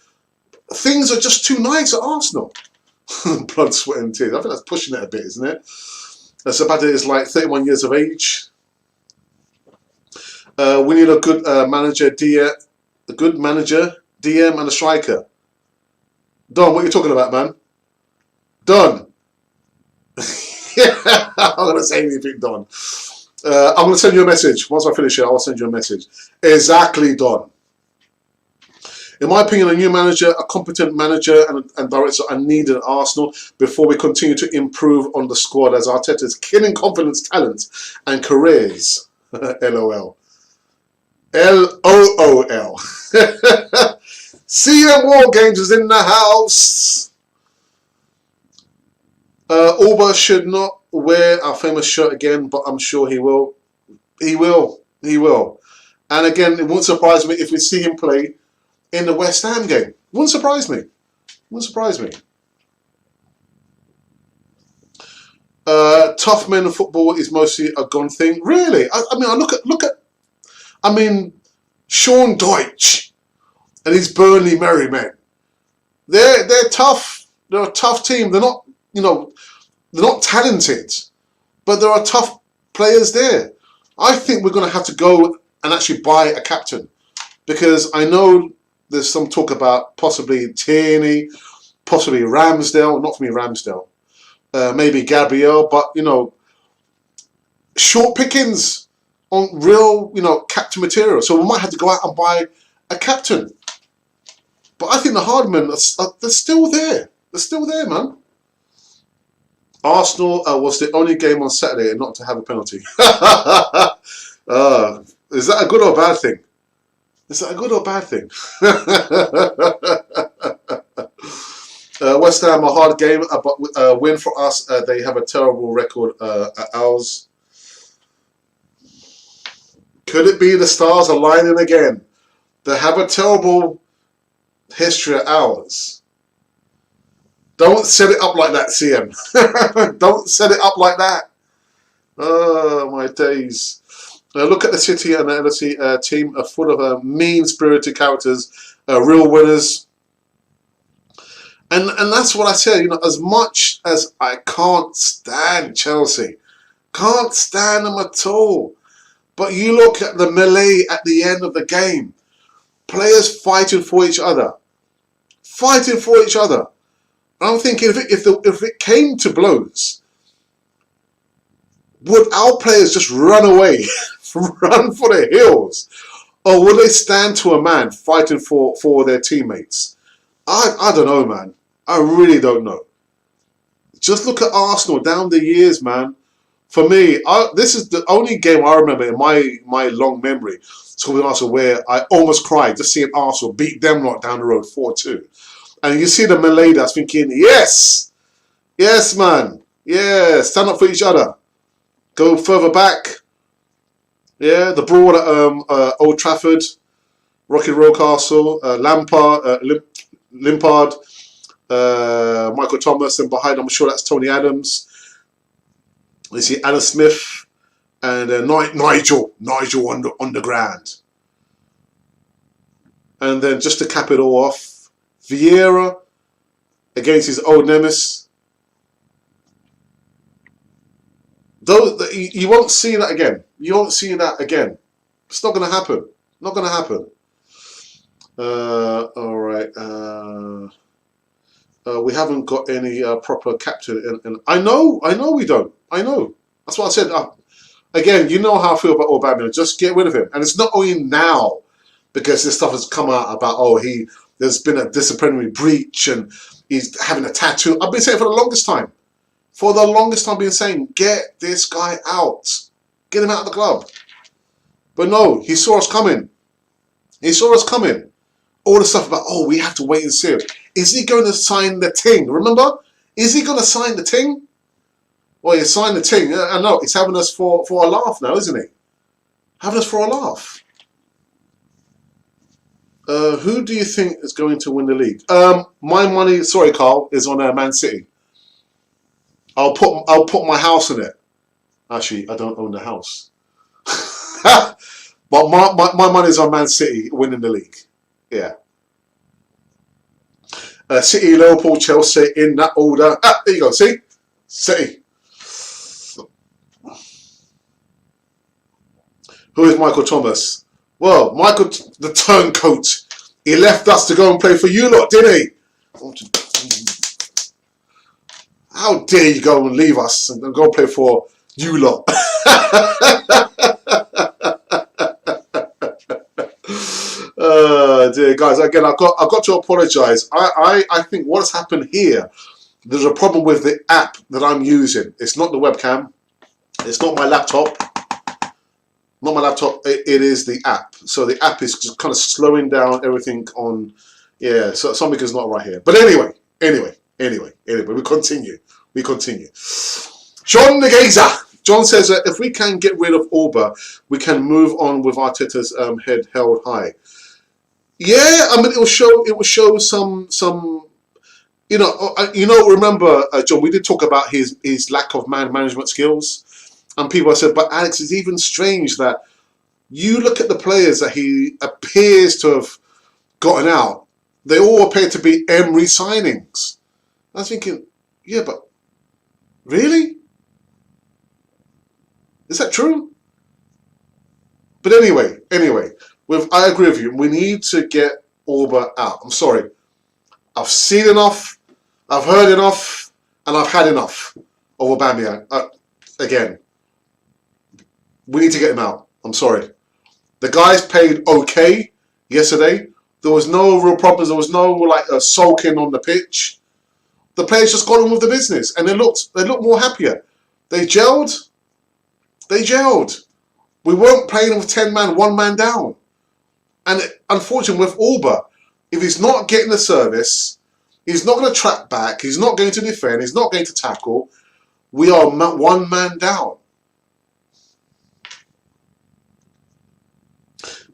Speaker 1: Things are just too nice at Arsenal. Blood, sweat and tears. I think that's pushing it a bit, isn't it? Zapata is like 31 years of age. We need a good manager, DM, and a striker. Don, what are you talking about, man? Don. I'm not going to say anything, Don. I'm going to send you a message. Once I finish it, I'll send you a message. Exactly, Don. In my opinion, a new manager, a competent manager and director are needed at Arsenal before we continue to improve on the squad, as Arteta is killing confidence, talent and careers. LOL. LOOL. CM War Games is in the house. Auba should not wear our famous shirt again, but I'm sure he will. He will. He will. And again, it won't surprise me if we see him play in the West Ham game. Wouldn't surprise me. Wouldn't surprise me. Tough men in football is mostly a gone thing. Really? I mean, I look at. I mean, Sean Dyche and his Burnley Merry Men. They're tough. They're a tough team. They're not, you know, they're not talented, but there are tough players there. I think we're going to have to go and actually buy a captain, because I know there's some talk about possibly Tierney, possibly Ramsdale. Not for me, Ramsdale. Maybe Gabriel, but you know, short pickings on real, you know, captain material. So we might have to go out and buy a captain. But I think the hard men, they're still there. They're still there, man. Arsenal was the only game on Saturday not to have a penalty. Is that a good or bad thing? Is that a good or bad thing? West Ham, a hard game, but a win for us. They have a terrible record at ours. Could it be the stars aligning again? They have a terrible history at ours. Don't set it up like that, CM. Don't set it up like that. Oh, my days. Look at the City and the LFC team are full of mean-spirited characters, real winners. And that's what I said, you know, as much as I can't stand Chelsea, can't stand them at all. But you look at the melee at the end of the game. Players fighting for each other. Fighting for each other. And I'm thinking, if it came to blows, would our players just run away, run for the hills? Or will they stand to a man fighting for their teammates? I don't know, man. I really don't know. Just look at Arsenal down the years, man. For me, this is the only game I remember in my long memory. So with Arsenal, where I almost cried just seeing Arsenal beat them lot down the road 4-2. And you see the melee that's thinking, yes, yes, man, yeah, stand up for each other. Go further back. Yeah, the brawl at Old Trafford, Rocky Road Castle, Limpard, Michael Thomas, and behind, I'm sure that's Tony Adams. You see Alan Smith and Nigel on the ground. And then just to cap it all off, Vieira against his old nemesis. You won't see that again. You won't see that again. It's not going to happen. Not going to happen. All right. We haven't got any proper captain. And I know we don't. I know. That's what I said. Again, you know how I feel about Aubameyang. Just get rid of him. And it's not only now, because this stuff has come out about, there's been a disciplinary breach and he's having a tattoo. I've been saying for the longest time. For the longest time, I've been saying, get this guy out. Get him out of the club. But no, he saw us coming. He saw us coming. All the stuff about, we have to wait and see. Is he going to sign the ting? Remember? Is he going to sign the ting? Well, he signed the ting. I know, he's having us for a laugh now, isn't he? Having us for a laugh. Who do you think is going to win the league? My money, sorry, Carl, is on Man City. I'll put my house in it. Actually, I don't own the house. But my money's on Man City winning the league. Yeah. City, Liverpool, Chelsea in that order. There you go. See? City. Who is Michael Thomas? Well, Michael, the turncoat. He left us to go and play for you lot, didn't he? How dare you go and leave us and go and play for you lot? Dear guys, again, I've got to apologise. I think what's happened here, there's a problem with the app that I'm using. It's not the webcam. It's not my laptop. Not my laptop. It is the app. So the app is just kind of slowing down everything on. Yeah. So something is not right here. But anyway, we continue. John Negaza. John says that if we can get rid of Auba, we can move on with Arteta's head held high. Yeah, I mean it will show some remember John, we did talk about his lack of man management skills, and people have said, but Alex, it's even strange that you look at the players that he appears to have gotten out, they all appear to be Emery signings. I was thinking, yeah, but really? Is that true? But anyway, I agree with you. We need to get Auba out. I'm sorry. I've seen enough, I've heard enough, and I've had enough of Aubameyang. Again, we need to get him out. I'm sorry. The guys played okay yesterday. There was no real problems. There was no sulking on the pitch. The players just got on with the business, and they looked more happier. They gelled. We weren't playing with 10 man, 1 man down. And unfortunately, with Auba, if he's not getting the service, he's not going to track back, he's not going to defend, he's not going to tackle, we are 1 man down.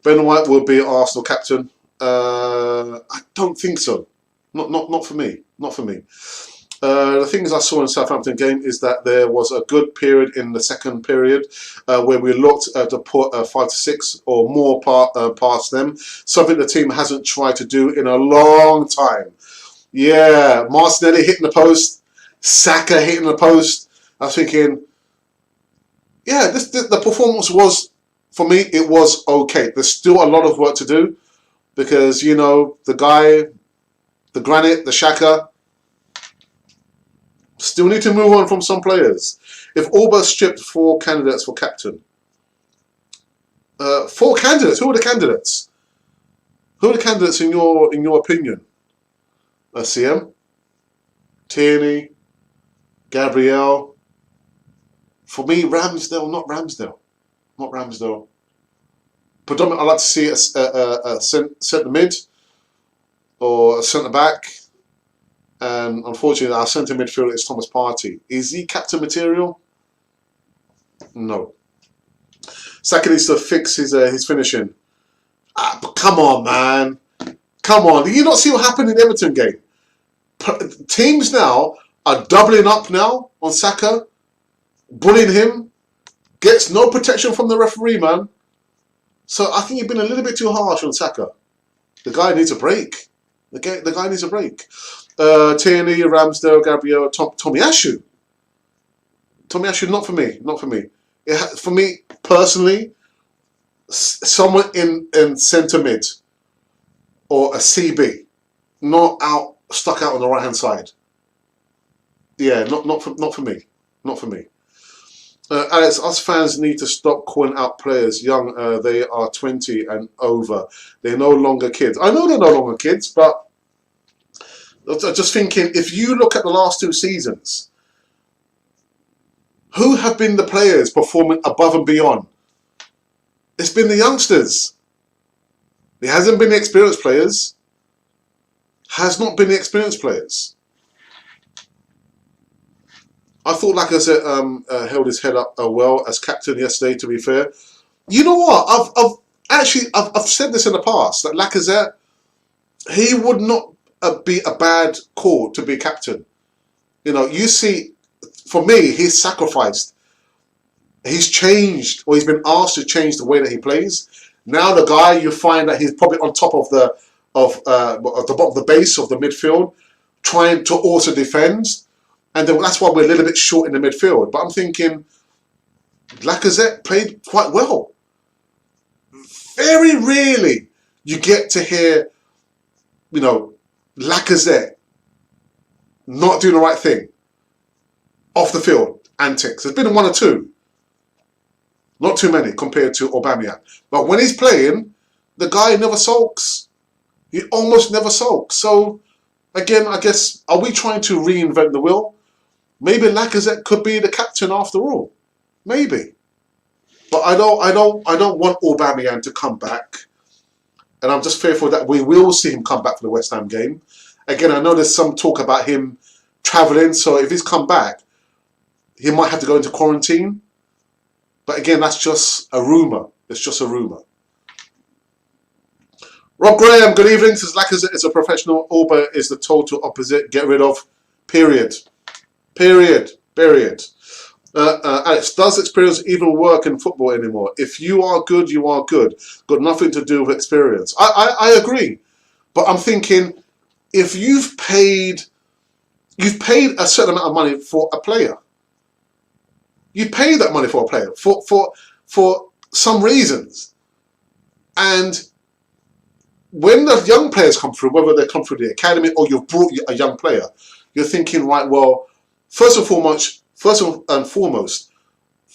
Speaker 1: Ben White will be Arsenal captain. I don't think so. Not for me. Not for me. The things I saw in the Southampton game is that there was a good period in the second period where we looked to put 5 to 6 or more past them. Something the team hasn't tried to do in a long time. Yeah, Martinelli hitting the post, Saka hitting the post. I was thinking, yeah, the performance was, for me, it was okay. There's still a lot of work to do because, you know, the guy, the Granite, the Xhaka, still need to move on from some players. If Auba stripped 4 candidates for captain, 4 candidates. Who are the candidates? Who are the candidates in your opinion? CM, Tierney, Gabriel. For me, Ramsdale, not Ramsdale. Predominantly, I like to see a centre mid or a centre back. And unfortunately, our centre midfielder is Thomas Partey. Is he captain material? No. Saka needs to fix his finishing. But come on, man. Come on. Did you not see what happened in the Everton game? Teams now are doubling up now on Saka, bullying him. Gets no protection from the referee, man. So I think you've been a little bit too harsh on Saka. The guy needs a break. The guy needs a break. Tierney, Ramsdale, Gabriel, Tomiyasu. Tomiyasu, not for me. Not for me. For me personally, someone in centre mid or a CB, not stuck out on the right hand side. Yeah, not for me. Not for me. Alex, us fans need to stop calling out players young. They are 20 and over. They're no longer kids. I know they're no longer kids, but I'm just thinking, if you look at the last 2 seasons, who have been the players performing above and beyond? It's been the youngsters. It hasn't been the experienced players. Has not been the experienced players. I thought Lacazette held his head up well as captain yesterday, to be fair. You know what? I've said this in the past, that Lacazette, he would not be a bad call to be captain. You know, you see for me, he's sacrificed. He's changed, or he's been asked to change the way that he plays. Now the guy, you find that he's probably on top of the bottom of the base of the midfield, trying to also defend, and then that's why we're a little bit short in the midfield. But I'm thinking Lacazette played quite well. Very rarely you get to hear, you know, Lacazette not doing the right thing off the field, antics. There's been one or two. Not too many compared to Aubameyang. But when he's playing, the guy never sulks. He almost never sulks. So, again, I guess, are we trying to reinvent the wheel? Maybe Lacazette could be the captain after all. Maybe. But I don't want Aubameyang to come back. And I'm just fearful that we will see him come back for the West Ham game. Again, I know there's some talk about him travelling. So if he's come back, he might have to go into quarantine. But again, that's just a rumour. It's just a rumour. Rob Graham, good evening. Says Lacazette is a professional. Auba is the total opposite. Get rid of. Period. Period. Period. Alex, does experience even work in football anymore? If you are good, you are good. Got nothing to do with experience. I agree. But I'm thinking, if you've paid a certain amount of money for a player. You pay that money for a player for some reasons. And when the young players come through, whether they come through the academy or you've brought a young player, you're thinking, right, well, first and foremost,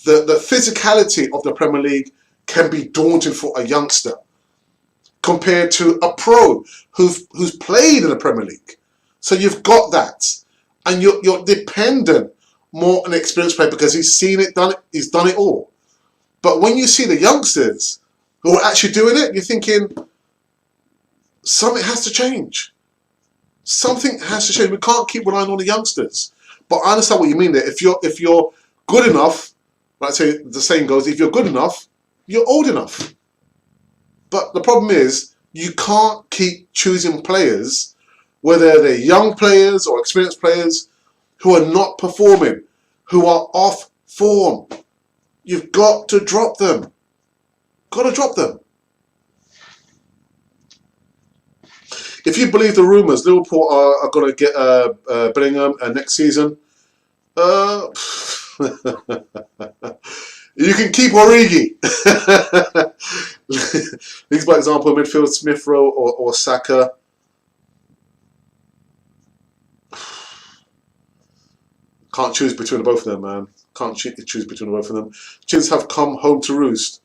Speaker 1: the physicality of the Premier League can be daunting for a youngster compared to a pro who's played in the Premier League. So you've got that. And you're dependent more an experienced player because he's seen it, he's done it all. But when you see the youngsters who are actually doing it, you're thinking something has to change. Something has to change. We can't keep relying on the youngsters. But I understand what you mean there. If you're good enough, like I say the saying goes, if you're good enough, you're old enough. But the problem is you can't keep choosing players, whether they're young players or experienced players, who are not performing, who are off form. You've got to drop them. Got to drop them. If you believe the rumours, Liverpool are going to get Bellingham next season. You can keep Origi. Leeds, by example, midfield Smith Rowe or Saka. Can't choose between both of them, man. Can't choose between both of them. Chickens have come home to roost.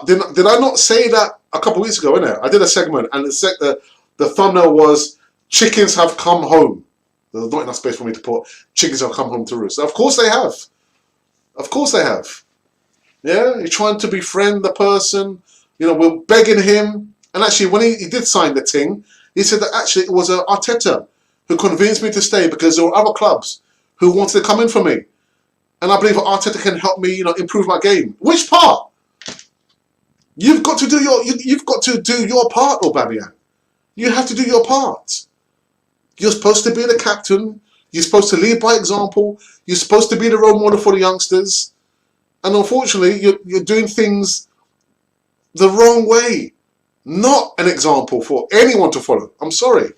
Speaker 1: Did I not say that a couple of weeks ago, innit? I did a segment and the thumbnail was chickens have come home. There's not enough space for me to put chickens have come home to roost. Of course they have. Of course they have. Yeah, you're trying to befriend the person. You know, we're begging him. And actually, when he did sign the thing, he said that actually it was Arteta who convinced me to stay because there were other clubs who wanted to come in for me. And I believe Arteta can help me, improve my game. Which part? You've got to do your part, Aubameyang. You have to do your part. You're supposed to be the captain. You're supposed to lead by example. You're supposed to be the role model for the youngsters. And unfortunately, you're doing things the wrong way. Not an example for anyone to follow. I'm sorry.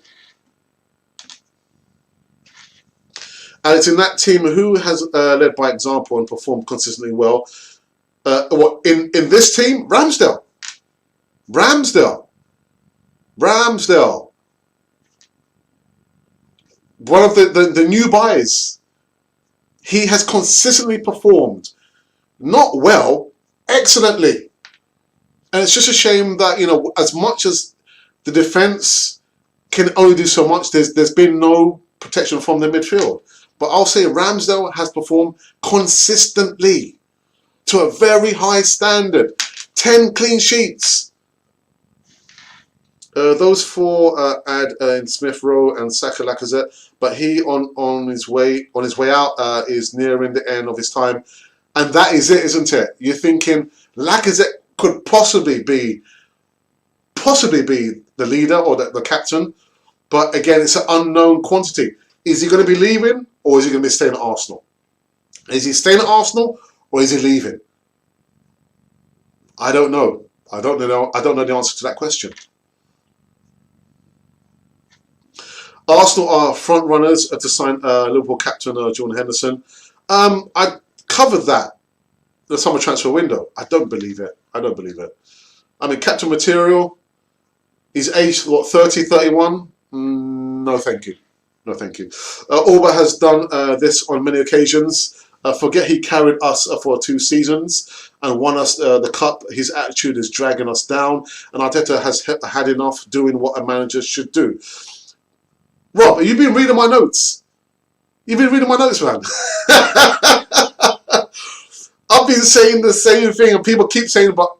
Speaker 1: And it's in that team who has led by example and performed consistently well. In this team, Ramsdale. One of the new buys. He has consistently performed. Not well, excellently. And it's just a shame that, as much as the defence can only do so much, there's been no protection from the midfield. But I'll say Ramsdale has performed consistently to a very high standard. 10 clean sheets. Those four add in Smith Rowe and Saka Lacazette, but he on his way out is nearing the end of his time, and that is it, isn't it? You're thinking Lacazette could possibly be the leader or the captain, but again, it's an unknown quantity. Is he going to be leaving or is he going to be staying at Arsenal? Is he staying at Arsenal or is he leaving? I don't know. I don't know the answer to that question. Arsenal are front runners to sign Liverpool captain Jordan Henderson. I covered that the summer transfer window. I don't believe it. I don't believe it. I mean, captain material. He's aged what, 30, 31? No, thank you. No, thank you. Auba has done this on many occasions. Forget he carried us for 2 seasons and won us the cup. His attitude is dragging us down, and Arteta has had enough doing what a manager should do. Rob, you've been reading my notes. You've been reading my notes, man. I've been saying the same thing, and people keep saying, but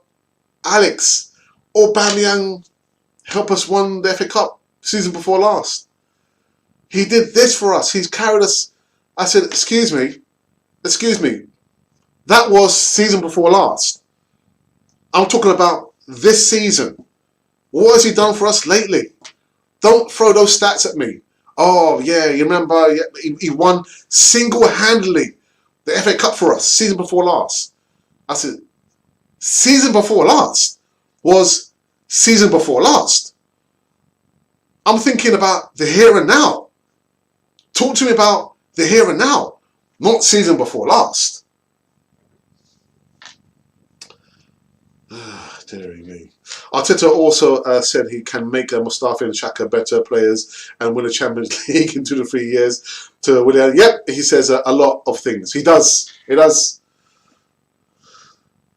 Speaker 1: Alex, Aubameyang helped us win the FA Cup season before last. He did this for us. He's carried us. I said, excuse me. That was season before last. I'm talking about this season. What has he done for us lately? Don't throw those stats at me. Oh, yeah, you remember he won single-handedly the FA Cup for us season before last. I said, season before last was season before last. I'm thinking about the here and now. Talk to me about the here and now, not season before last. Dearie me. Arteta also said he can make Mustafi and Xhaka better players and win a Champions League in 2 to 3 years. To Willian, yep, he says a lot of things. He does. He does.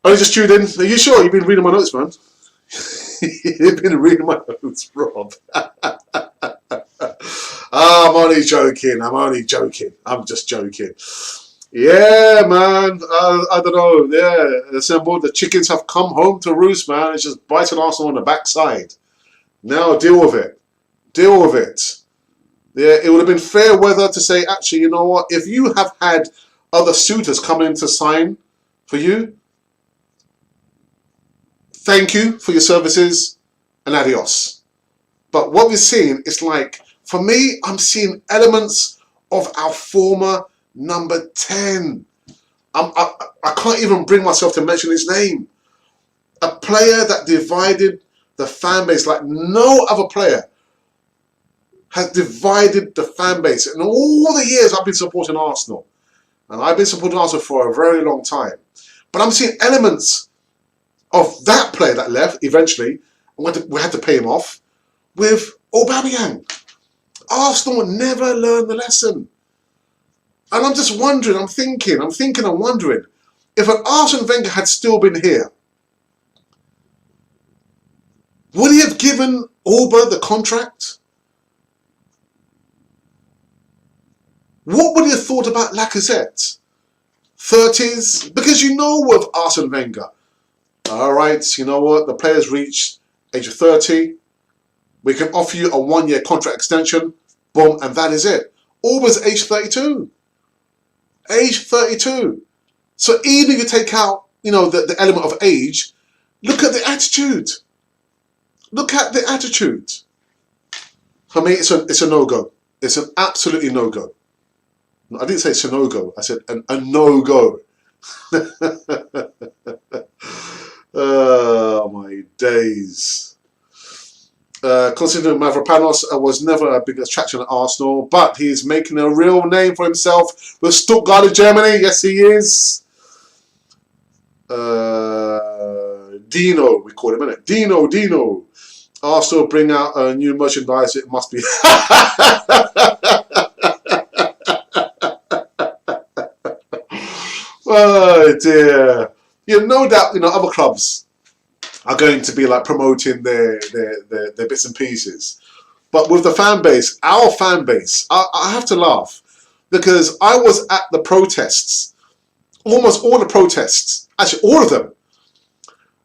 Speaker 1: Only just tuned in. Are you sure you've been reading my notes, man? You've been reading my notes, Rob. I'm only joking. I'm just joking. Yeah, man. I don't know. Yeah, assembled. The chickens have come home to roost, man. It's just biting Arsenal on the backside. Now deal with it. Deal with it. Yeah, it would have been fair weather to say, actually, you know what? If you have had other suitors come in to sign for you, thank you for your services and adios. But what we're seeing is like, for me, I'm seeing elements of our former number 10. I can't even bring myself to mention his name. A player that divided the fan base like no other player has divided the fan base. In all the years I've been supporting Arsenal, and I've been supporting Arsenal for a very long time, but I'm seeing elements of that player that left eventually. We had to pay him off with Aubameyang. Arsenal never learned the lesson. And I'm just wondering, I'm thinking and wondering, if an Arsene Wenger had still been here, would he have given Auba the contract? What would he have thought about Lacazette? 30s? Because you know with Arsene Wenger, all right, you know what, the player's reached age of 30, we can offer you a 1-year contract extension, boom, and that is it. Auba's age 32. Age 32. So even if you take out, you know, the element of age, look at the attitude. Look at the attitude. For me, it's a no-go. It's an absolutely no-go. I didn't say it's a no-go. I said a no-go. Oh, my days. Considering Mavropanos was never a big attraction at Arsenal, but he's making a real name for himself with Stuttgart in Germany. Yes, he is. Dino, we call him, innit? Dino. Arsenal bring out a new merchandise. It must be. Oh dear. You know that, you know, other clubs are going to be like promoting their bits and pieces. But with the fan base, our fan base, I have to laugh because I was at the protests, almost all the protests, actually all of them.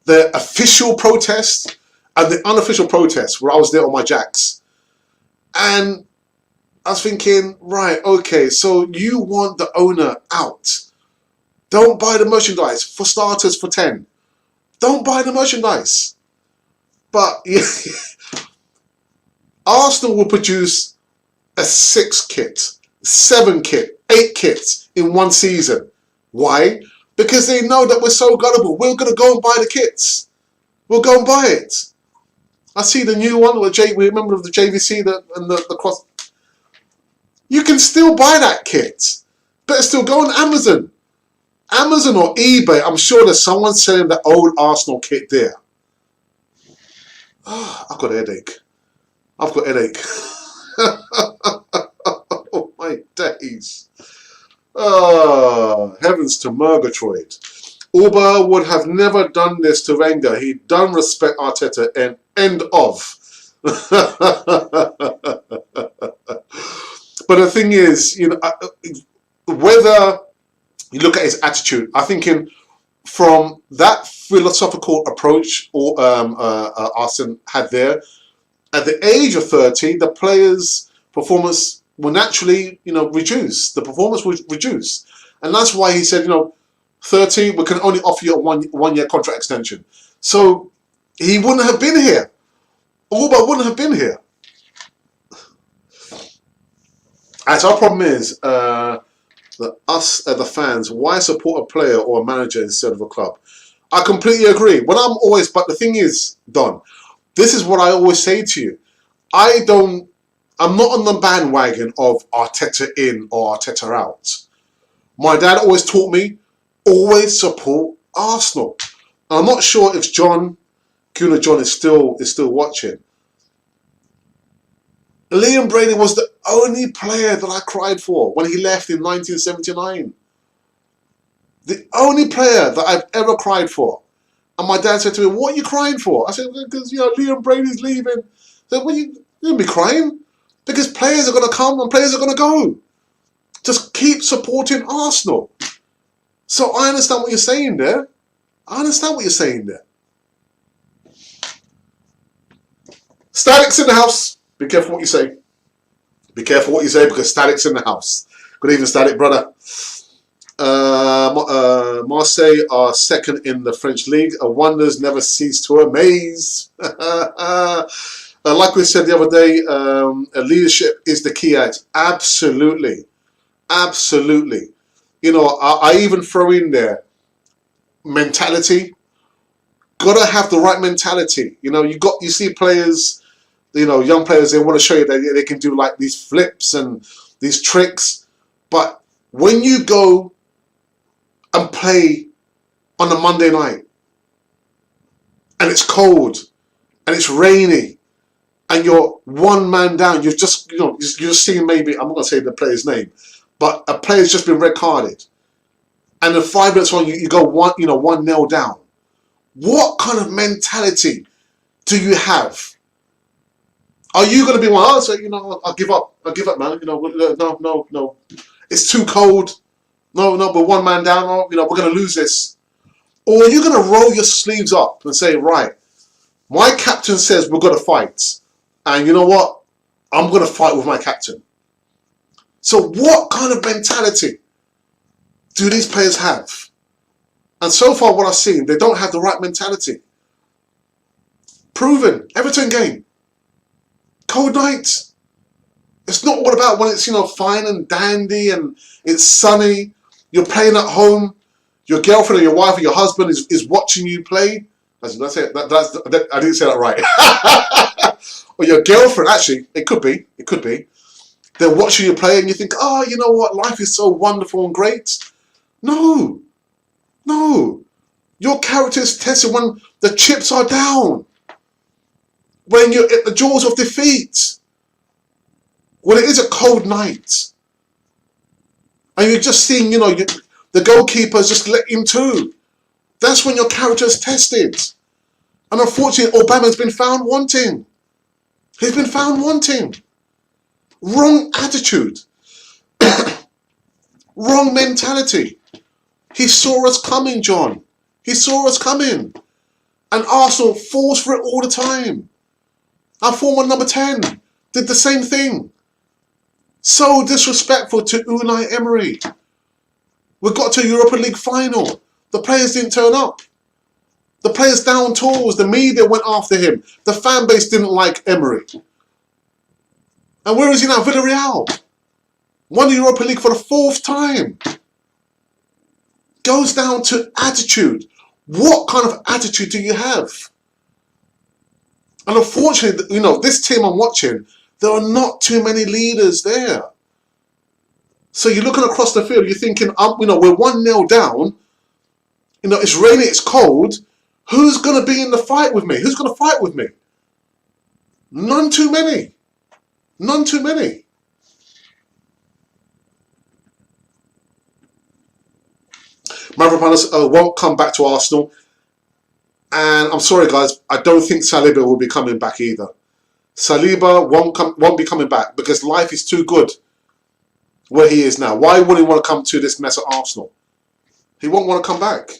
Speaker 1: The official protests and the unofficial protests where I was there on my jacks. And I was thinking, right, okay, so you want the owner out. Don't buy the merchandise, for starters, for 10. Don't buy the merchandise. But yeah, Arsenal will produce a 6 kit, 7 kit, 8 kits in one season. Why? Because they know that we're so gullible. We're going to go and buy the kits. We'll go and buy it. I see the new one. We remember of the JVC and the cross. You can still buy that kit. Better still go on Amazon. Amazon or eBay. I'm sure there's someone selling the old Arsenal kit there. Oh, I've got a headache. I've got a headache. Oh my days. Oh, heavens to Murgatroyd. Auba would have never done this to Wenger. He don't respect Arteta and end of. But the thing is, you know, whether you look at his attitude, I think from that philosophical approach Arsene had there, at the age of 30, the players' performance will naturally, you know, reduce. The performance will reduce. And that's why he said, you know, 30, we can only offer you a one-year contract extension. So he wouldn't have been here. Auba wouldn't have been here. As our problem is, the fans, why support a player or a manager instead of a club? I completely agree. But the thing is, Don, this is what I always say to you. I'm not on the bandwagon of Arteta in or Arteta out. My dad always taught me, always support Arsenal. And I'm not sure if John is still watching. Liam Brady was the only player that I cried for when he left in 1979. The only player that I've ever cried for. And my dad said to me, "What are you crying for?" I said, "Because, you know, Liam Brady's leaving." I said, "Well, you're going to be crying? Because players are going to come and players are going to go. Just keep supporting Arsenal." So I understand what you're saying there. Static's in the house. Be careful what you say. Be careful what you say because Static's in the house. Good evening, Static, brother. Marseille are second in the French league. Wonders never cease to amaze. Like we said the other day, leadership is the key act. Absolutely. Absolutely. You know, I even throw in there mentality. Gotta have the right mentality. You know, you see players, you know, young players, they want to show you that they can do like these flips and these tricks. But when you go and play on a Monday night and it's cold and it's rainy and you're one man down, you've just, you know, you're seeing maybe, I'm not going to say the player's name, but a player's just been red carded. And in 5 minutes on, you go 1-0 down. What kind of mentality do you have? Are you going to be one? Oh, so, you know, I'll give up, man. You know, no. It's too cold. No, we're one man down. Oh, you know, we're going to lose this. Or are you going to roll your sleeves up and say, right, my captain says we're going to fight. And you know what? I'm going to fight with my captain. So what kind of mentality do these players have? And so far what I've seen, they don't have the right mentality. Proven. Everton game. Cold night. It's not all about when it's, you know, fine and dandy and it's sunny. You're playing at home. Your girlfriend or your wife or your husband is watching you play. I didn't say that right. Or your girlfriend, actually, it could be. They're watching you play and you think, oh, you know what? Life is so wonderful and great. No. Your character is tested when the chips are down. When you're at the jaws of defeat. When it is a cold night. And you're just seeing, you know, the goalkeeper's just let him too. That's when your character is tested. And unfortunately, Aubameyang's been found wanting. He's been found wanting. Wrong attitude. Wrong mentality. He saw us coming, John. He saw us coming. And Arsenal falls for it all the time. Our former number 10 did the same thing. So disrespectful to Unai Emery. We got to a Europa League final. The players didn't turn up. The players down tools. The media went after him. The fan base didn't like Emery. And where is he now? Villarreal. Won the Europa League for the 4th time. goes down to attitude. What kind of attitude do you have? And unfortunately, you know, this team I'm watching, there are not too many leaders there. So you're looking across the field, you're thinking, you know, we're 1-0 down. You know, it's raining, it's cold. Who's going to be in the fight with me? Who's going to fight with me? None too many. None too many. Mavropanos won't come back to Arsenal. And I'm sorry, guys, I don't think Saliba will be coming back either. Saliba won't be coming back because life is too good where he is now. Why would he want to come to this mess at Arsenal? He won't want to come back.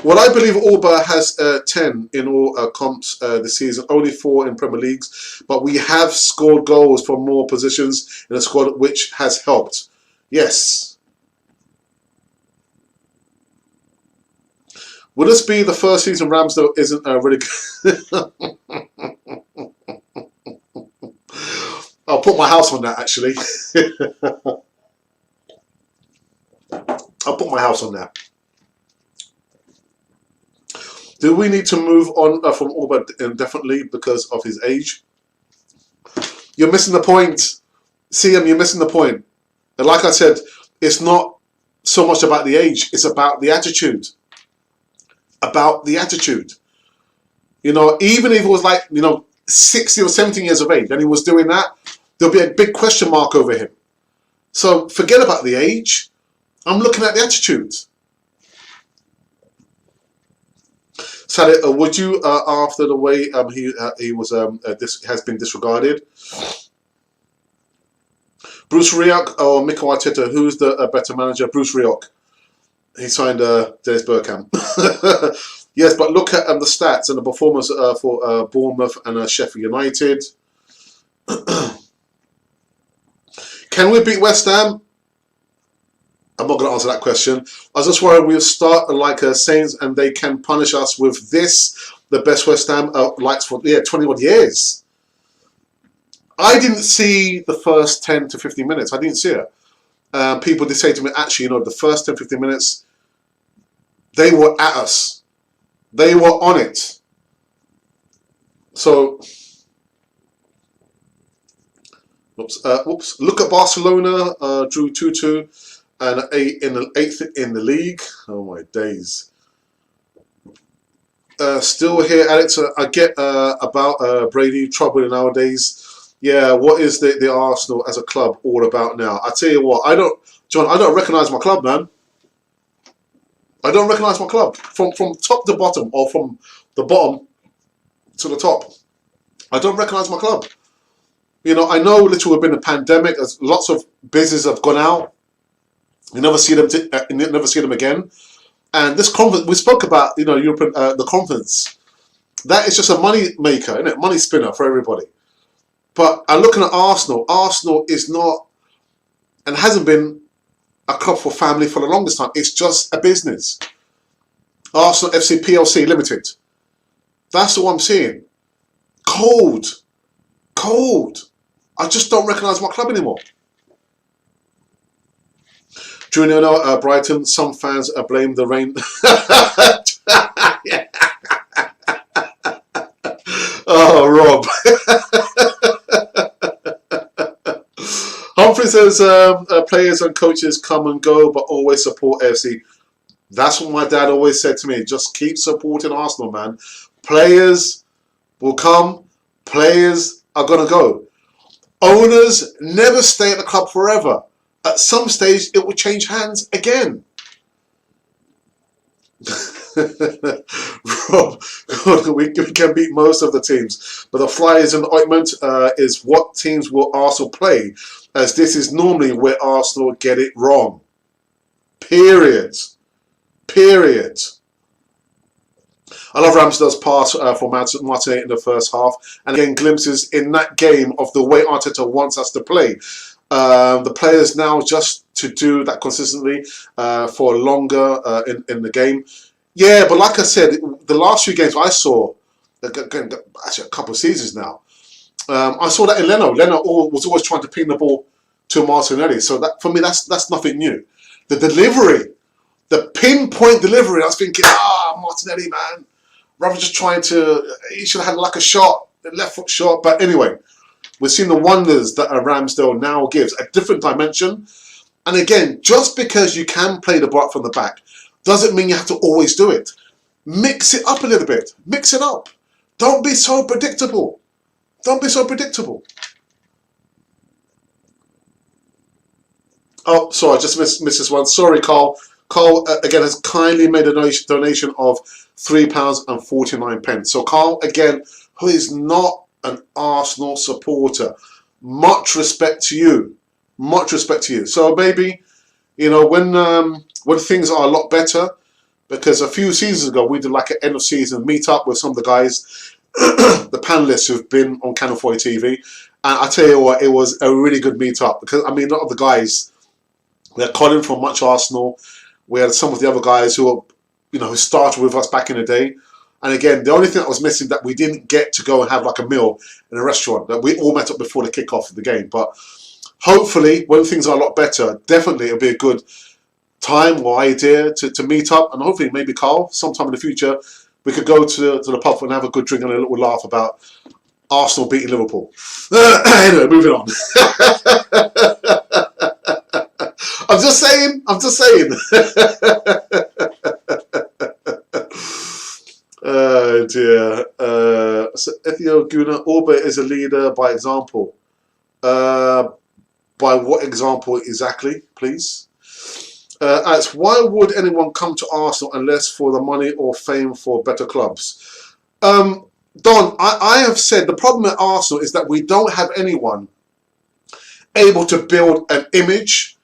Speaker 1: Well, I believe Auba has 10 in all comps this season, only 4 in Premier Leagues, but we have scored goals from more positions in the squad, which has helped. Yes. Will this be the first season Ramsdale isn't really good? I'll put my house on that, actually. I'll put my house on that. Do we need to move on from Auba indefinitely because of his age? You're missing the point. CM, you're missing the point. And like I said, it's not so much about the age. It's about the attitude. About the attitude. You know, even if it was like, you know, 16 or 17 years of age and he was doing that, there'll be a big question mark over him. So forget about the age. I'm looking at the attitude. Sally, would you, after the way he was has been disregarded, Bruce Rioch or Mikel Arteta, who's the better manager? Bruce Rioch. He signed Dennis Bergkamp. Yes, but look at the stats and the performance for Bournemouth and Sheffield United. Can we beat West Ham? I'm not going to answer that question. I was just worried we'll start like Saints and they can punish us with this, the best West Ham likes for 20 odd years. I didn't see the first 10 to 15 minutes. I didn't see it. People did say to me, actually, you know, the first 10, 15 minutes, they were at us. They were on it. So, oops. Look at Barcelona, drew 2-2. And in the 8th in the league. Oh my days. Still here, Alex. I get about Brady trouble nowadays. Yeah, what is the Arsenal as a club all about now? I tell you what, John, I don't recognise my club, man. I don't recognise my club from top to bottom or from the bottom to the top. I don't recognise my club. You know, I know literally we've been a pandemic. As lots of businesses have gone out. You never see them. You never see them again. And this conference we spoke about, you know, European the conference. That is just a money maker, isn't it? Money spinner for everybody. But I'm looking at Arsenal. Arsenal is not and hasn't been a club for family for the longest time. It's just a business. Arsenal FC PLC Limited. That's what I'm seeing. Cold. I just don't recognise my club anymore. Junior, Brighton, some fans blame the rain. Oh, Rob. Humphrey says players and coaches come and go, but always support AFC. That's what my dad always said to me. Just keep supporting Arsenal, man. Players will come. Players are going to go. Owners never stay at the club forever. At some stage, it will change hands again. Rob, we can beat most of the teams, but the flies in the ointment is what teams will Arsenal play, as this is normally where Arsenal get it wrong. Period. I love Ramsdale's pass for Martinelli in the first half, and again glimpses in that game of the way Arteta wants us to play. The players now just to do that consistently for longer in the game. Yeah, but like I said, the last few games I saw, actually a couple of seasons now, I saw that in Leno. Leno was always trying to ping the ball to Martinelli. So that for me, that's nothing new. The delivery, the pinpoint delivery. I was thinking, Martinelli, man, rather just trying to, he should have had like a shot, a left foot shot. But anyway, we've seen the wonders that a Ramsdale now gives, a different dimension. And again, just because you can play the ball from the back doesn't mean you have to always do it. Mix it up a little bit. Mix it up. Don't be so predictable. Don't be so predictable. Oh, sorry, I just missed this one. Sorry, Carl. Carl, again, has kindly made a donation of £3.49. So, Carl, again, who is not an Arsenal supporter, much respect to you. Much respect to you. So, maybe, you know, when things are a lot better, because a few seasons ago, we did like an end of season meet up with some of the guys, the panelists who've been on Channel 4 TV. And I tell you what, it was a really good meet up, because, I mean, a lot of the guys, we had Colin from Much Arsenal. We had some of the other guys who, who started with us back in the day. And again, the only thing that was missing, that we didn't get to go and have like a meal in a restaurant. That we all met up before the kickoff of the game. But hopefully, when things are a lot better, definitely it'll be a good time or idea to meet up. And hopefully, maybe Carl, sometime in the future, we could go to the pub and have a good drink and a little laugh about Arsenal beating Liverpool. Anyway, moving on. I'm just saying. Oh dear. So Ethio Guna, Orba is a leader by example. By what example exactly, please? As why would anyone come to Arsenal unless for the money or fame for better clubs? Don, I have said the problem at Arsenal is that we don't have anyone able to build an image,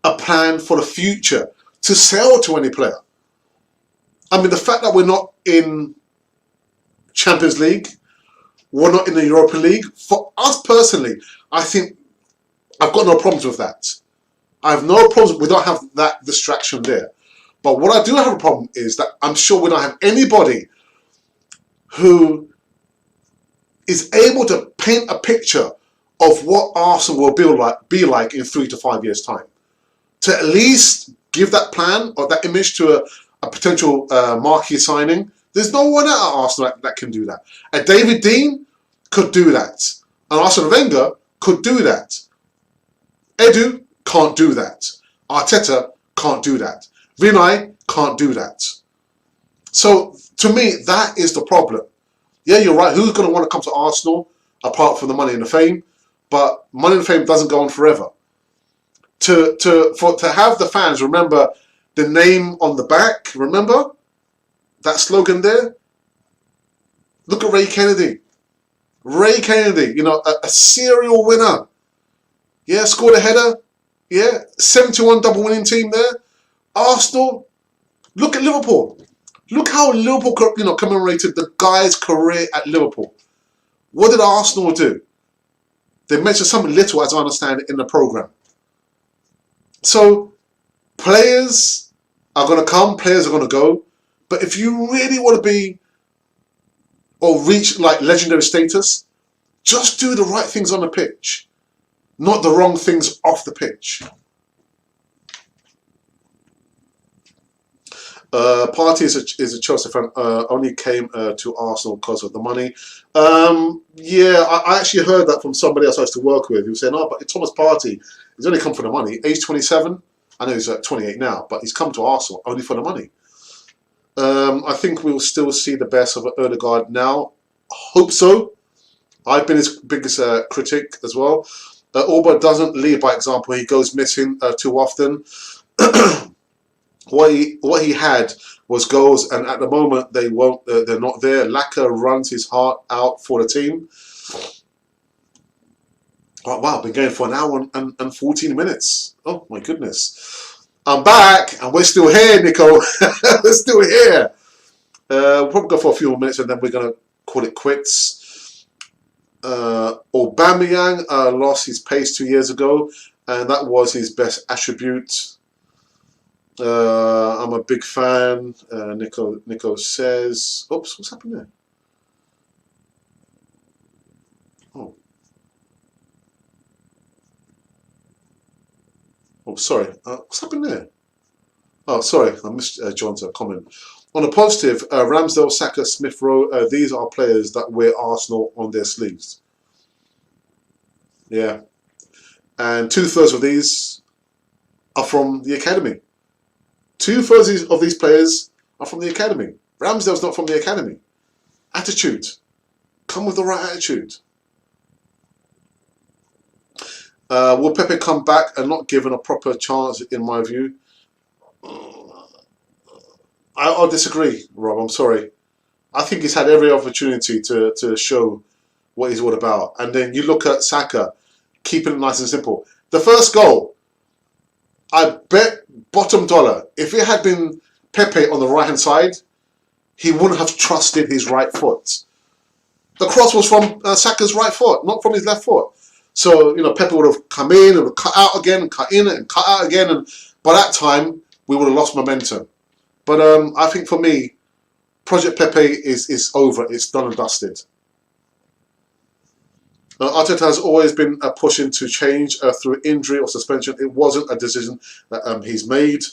Speaker 1: a plan for the future to sell to any player. I mean, the fact that we're not in Champions League, we're not in the Europa League, for us personally, I think I've got no problems with that. I have no problems. We don't have that distraction there. But what I do have a problem is that I'm sure we don't have anybody who is able to paint a picture of what Arsenal will be like in 3 to 5 years' time. To at least give that plan or that image to a potential marquee signing. There's no one at Arsenal that can do that. And David Dein could do that. And Arsene Wenger could do that. Edu can't do that. Arteta can't do that. Vinay can't do that. So, to me, that is the problem. Yeah, you're right. Who's going to want to come to Arsenal apart from the money and the fame? But money and fame doesn't go on forever. To have the fans remember the name on the back, remember that slogan there? Look at Ray Kennedy. Ray Kennedy, a serial winner. Yeah, scored a header. Yeah, 71 double winning team there. Arsenal, look at Liverpool. Look how Liverpool, commemorated the guy's career at Liverpool. What did Arsenal do? They mentioned something little, as I understand it, in the programme. So, players are going to come, players are going to go. But if you really want to be or reach like legendary status, just do the right things on the pitch, not the wrong things off the pitch. Party is a Chelsea fan, only came to Arsenal because of the money. Yeah, I actually heard that from somebody else I used to work with. He was saying, but Thomas Partey, he's only come for the money. Age 27, I know he's 28 now, but he's come to Arsenal only for the money. I think we'll still see the best of Odegaard now. Hope so. I've been his biggest critic as well. Auba doesn't lead by example. He goes missing too often. What he had was goals, and at the moment they won't. They're not there. Laka runs his heart out for the team. Oh, wow, been going for an hour and 14 minutes. Oh my goodness! I'm back, and we're still here, Nico. We're still here. We'll probably go for a few more minutes, and then we're gonna call it quits. Aubameyang lost his pace 2 years ago, and that was his best attribute. I'm a big fan. Nico says, oops, what's happened there? Oh. Oh, sorry. What's happened there? Oh, sorry. I missed John's comment. On a positive, Ramsdale, Saka, Smith Rowe, these are players that wear Arsenal on their sleeves. Yeah. And 2/3 of these are from the academy. 2/3 of these players are from the academy. Ramsdale's not from the academy. Attitude. Come with the right attitude. Will Pepe come back and not given a proper chance, in my view? I'll disagree, Rob. I'm sorry. I think he's had every opportunity to show what he's all about. And then you look at Saka, keeping it nice and simple. The first goal, I bet bottom dollar, if it had been Pepe on the right-hand side, he wouldn't have trusted his right foot. The cross was from Saka's right foot, not from his left foot. So, Pepe would have come in and cut out again, and cut in and cut out again. And by that time, we would have lost momentum. But I think for me, Project Pepe is over. It's done and dusted. Arteta has always been pushing to change through injury or suspension. It wasn't a decision that he's made.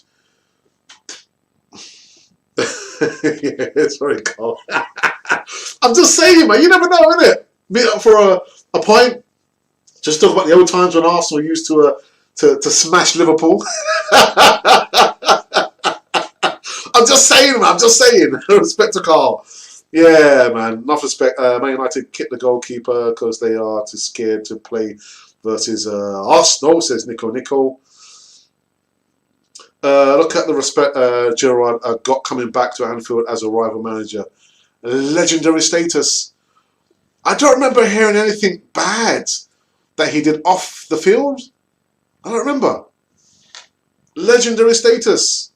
Speaker 1: Yeah, it's very cold. I'm just saying, man. You never know, innit? Meet up for a pint. Just talk about the old times when Arsenal used to smash Liverpool. I'm just saying, man. I'm just saying. Respect to Carl. Yeah, man. Enough respect. Man United kick the goalkeeper because they are too scared to play versus Arsenal, says Nico. Look at the respect Gerrard got coming back to Anfield as a rival manager. Legendary status. I don't remember hearing anything bad that he did off the field. I don't remember. Legendary status.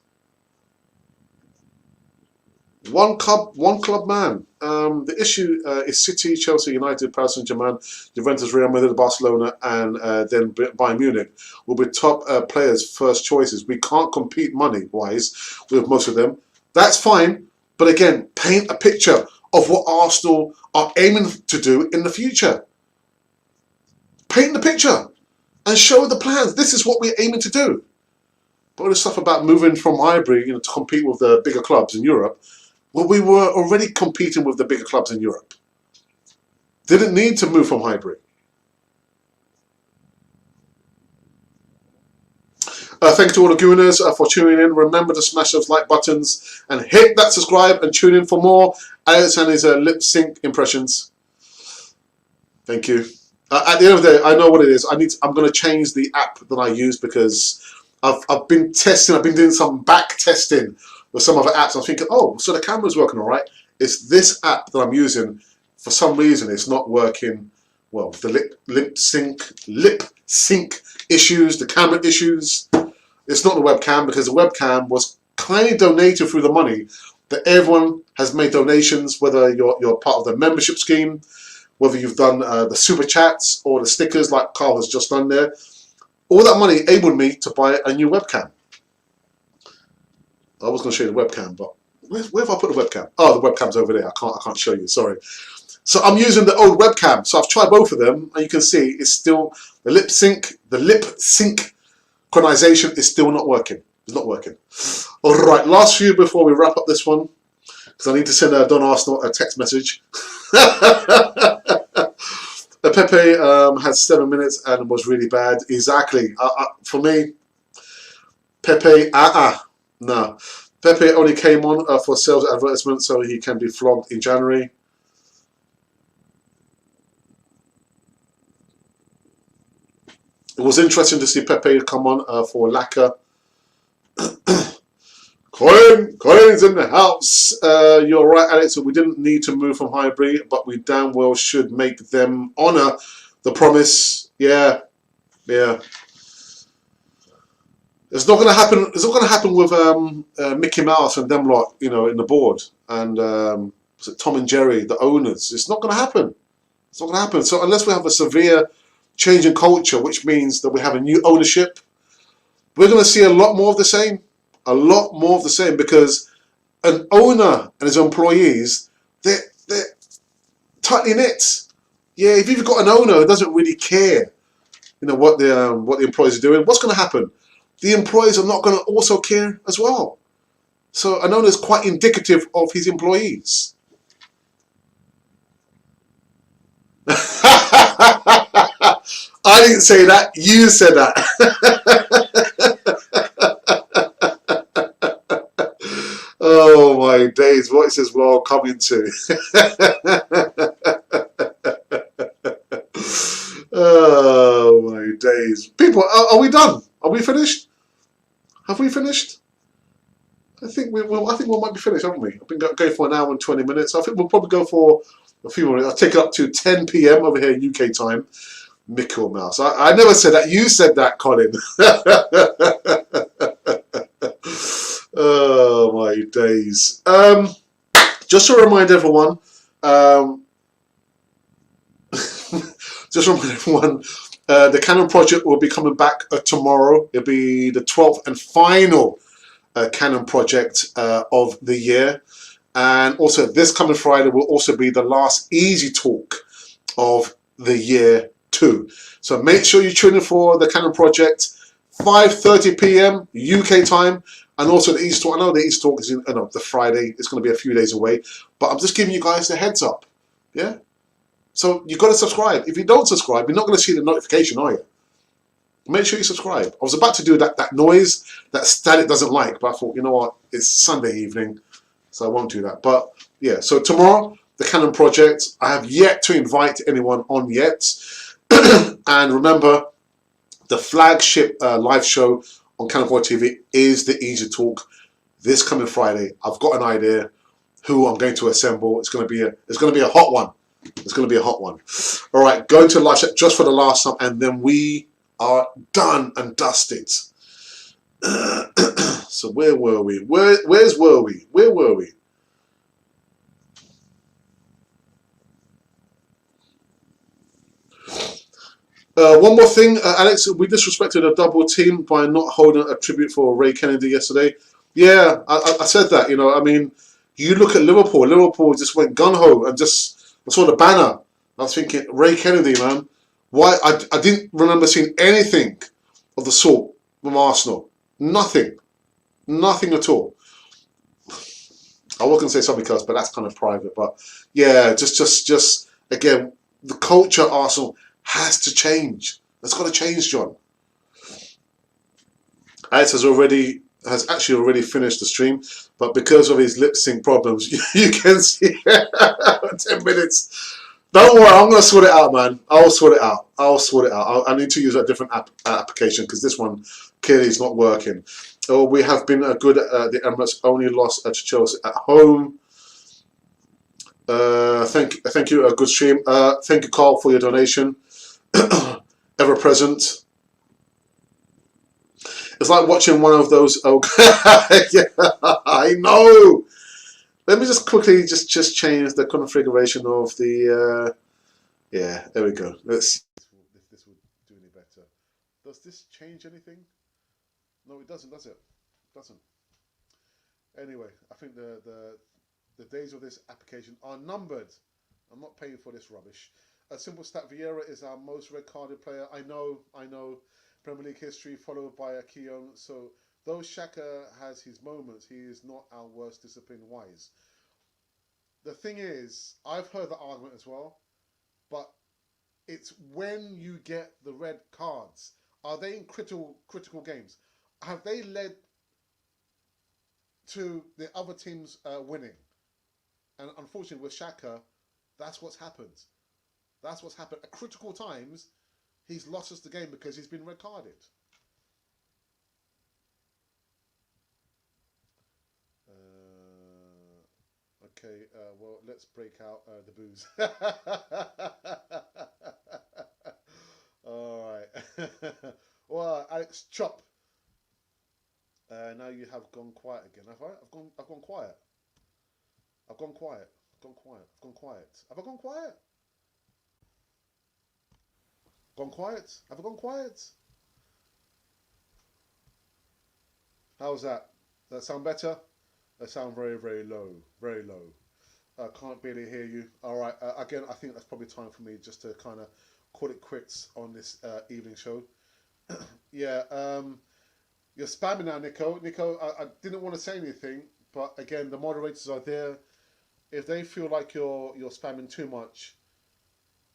Speaker 1: One club man. The issue is City, Chelsea, United, Paris Saint-Germain, Juventus, Real Madrid, Barcelona, and then Bayern Munich will be top players' first choices. We can't compete money-wise with most of them. That's fine, but again, paint a picture of what Arsenal are aiming to do in the future. Paint the picture and show the plans. This is what we're aiming to do. But all the stuff about moving from Highbury, to compete with the bigger clubs in Europe. Well, we were already competing with the bigger clubs in Europe. Didn't need to move from Highbury. Thank you to all the Gooners for tuning in. Remember to smash those like buttons and hit that subscribe and tune in for more Alex and his lip sync impressions. Thank you. At the end of the day, I know what it is. I'm going to change the app that I use because I've been testing. I've been doing some back testing with some other apps. I'm thinking, oh, so the camera's working all right. It's this app that I'm using. For some reason, it's not working well. The lip sync issues, the camera issues. It's not the webcam because the webcam was kindly donated through the money that everyone has made donations, whether you're part of the membership scheme, whether you've done the super chats or the stickers like Carl has just done there. All that money enabled me to buy a new webcam. I was going to show you the webcam, but where have I put the webcam? Oh, the webcam's over there. I can't show you. Sorry. So I'm using the old webcam. So I've tried both of them, and you can see it's still the lip synchronization is still not working. It's not working. All right, last few before we wrap up this one, because I need to send Don Arsenal a text message. Pepe had 7 minutes and was really bad. Exactly. For me, Pepe, no. Pepe only came on for sales advertisement so he can be flogged in January. It was interesting to see Pepe come on for Lacquer. Colin's in the house. You're right, Alex. We didn't need to move from Highbury, but we damn well should make them honour the promise. Yeah. It's not going to happen. It's not going to happen with Mickey Mouse and them lot, in the board, and was it Tom and Jerry, the owners. It's not going to happen. It's not going to happen. So unless we have a severe change in culture, which means that we have a new ownership, we're going to see a lot more of the same. A lot more of the same, because an owner and his employees, they're tightly knit. Yeah, if you've got an owner who doesn't really care, what the employees are doing, what's going to happen? the employees are not going to also care as well. So I know that's quite indicative of his employees. I didn't say that. You said that. Oh my days! What is this world coming to? Oh my days! People, are we done? Are we finished? Have we finished? I think we might be finished, haven't we? I've been going for an hour and 20 minutes. I think we'll probably go for a few more minutes. I'll take it up to 10 p.m. over here UK time. Mickle Mouse. I never said that. You said that, Colin. Oh my days. Just to remind everyone, the Canon project will be coming back tomorrow. It'll be the 12th and final Canon project of the year. And also this coming Friday will also be the last Easy Talk of the year too. So make sure you tune in for the Canon project, 5:30 p.m. UK time. And also the Easy Talk. I know the Easy Talk is the Friday. It's going to be a few days away. But I'm just giving you guys the heads up. Yeah? So you've got to subscribe. If you don't subscribe, you're not going to see the notification, are you? Make sure you subscribe. I was about to do that noise that Static doesn't like, but I thought, you know what? It's Sunday evening, so I won't do that. But yeah, so tomorrow, the Canon project. I have yet to invite anyone on yet. And remember, the flagship live show on Canon 4 TV is the Easy Talk this coming Friday. I've got an idea who I'm going to assemble. It's going to be a hot one. It's going to be a hot one. All right, go to live chat just for the last time, and then we are done and dusted. So where were we? Where were we? Where were we? One more thing, Alex. We disrespected a double team by not holding a tribute for Ray Kennedy yesterday. Yeah, I said that. You know, I mean, you look at Liverpool. Liverpool just went gun ho and just. I saw the banner. I was thinking, Ray Kennedy, man. Why? I didn't remember seeing anything of the sort from Arsenal. Nothing. Nothing at all. I was going to say something else, but that's kind of private. But yeah, just again, the culture at Arsenal has to change. It's got to change, John. Alex has actually already finished the stream, but because of his lip sync problems, you can see 10 minutes. Don't worry, I'm going to sort it out, man. I'll sort it out. I need to use a different application because this one clearly is not working. Oh, we have been good at the Emirates, only lost to Chelsea at home. Thank you, a good stream. Thank you, Carl, for your donation. Ever present. It's like watching one of those. Oh, yeah, I know. Let me just quickly just change the configuration of the. Yeah, there we go. Let's see if this would do any better. Does this change anything? No, it doesn't, does it? It doesn't. Anyway, I think the days of this application are numbered. I'm not paying for this rubbish. A simple stat: Vieira is our most red-carded player. I know. Premier League history, followed by a Keown. So though Xhaka has his moments, he is not our worst discipline-wise. The thing is, I've heard the argument as well, but it's when you get the red cards. Are they in critical games? Have they led to the other teams winning? And unfortunately, with Xhaka, that's what's happened. That's what's happened. At critical times, he's lost us the game because he's been red carded. Okay, well, let's break out the booze. All right. Well, Alex Chop. Now you have gone quiet again, have I? I've gone quiet. I've gone quiet. I've gone quiet. I've gone quiet. Have I gone quiet? Gone quiet? Have I gone quiet? How's that? Does that sound better? That sound very, very low. Very low. I can't barely hear you. All right. Again, I think that's probably time for me just to kind of call it quits on this evening show. Yeah. You're spamming now, Nico. Nico, I didn't want to say anything, but again, the moderators are there. If they feel like you're spamming too much,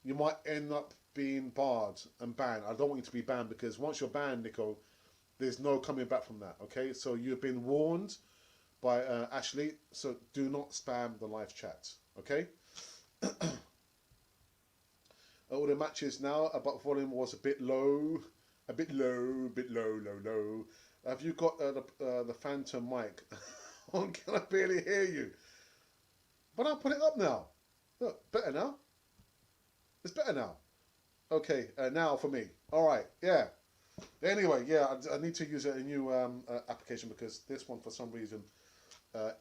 Speaker 1: you might end up being barred and banned. I don't want you to be banned because once you're banned, Nico, there's no coming back from that. Okay, so you've been warned by Ashley. So do not spam the live chat. Okay. All the matches now, but volume was a bit low, a bit low, low. Have you got the phantom mic? On? Can I barely hear you? But I'll put it up now. Look, better now. It's better now. Okay, now for me. All right, yeah. Anyway, yeah, I need to use a new application because this one, for some reason,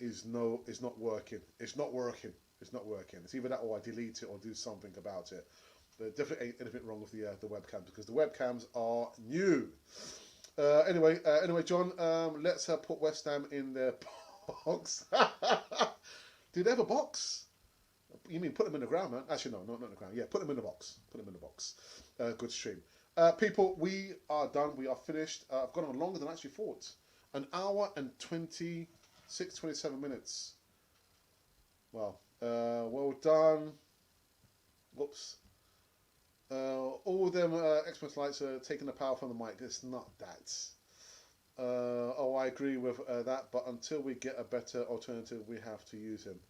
Speaker 1: is not working. It's not working. It's not working. It's either that or I delete it or do something about it. There definitely ain't anything wrong with the webcams because the webcams are new. Anyway, John, let's put West Ham in their box. Do they have a box? You mean put them in the ground, man? Actually, no, not in the ground. Yeah, put them in the box. Put them in the box. Good stream. People, we are done. We are finished. I've gone on longer than I actually thought. An hour and 26, 27 minutes. Wow. Well done. Whoops. All them Xbox lights are taking the power from the mic. It's not that. Oh, I agree with that. But until we get a better alternative, we have to use him.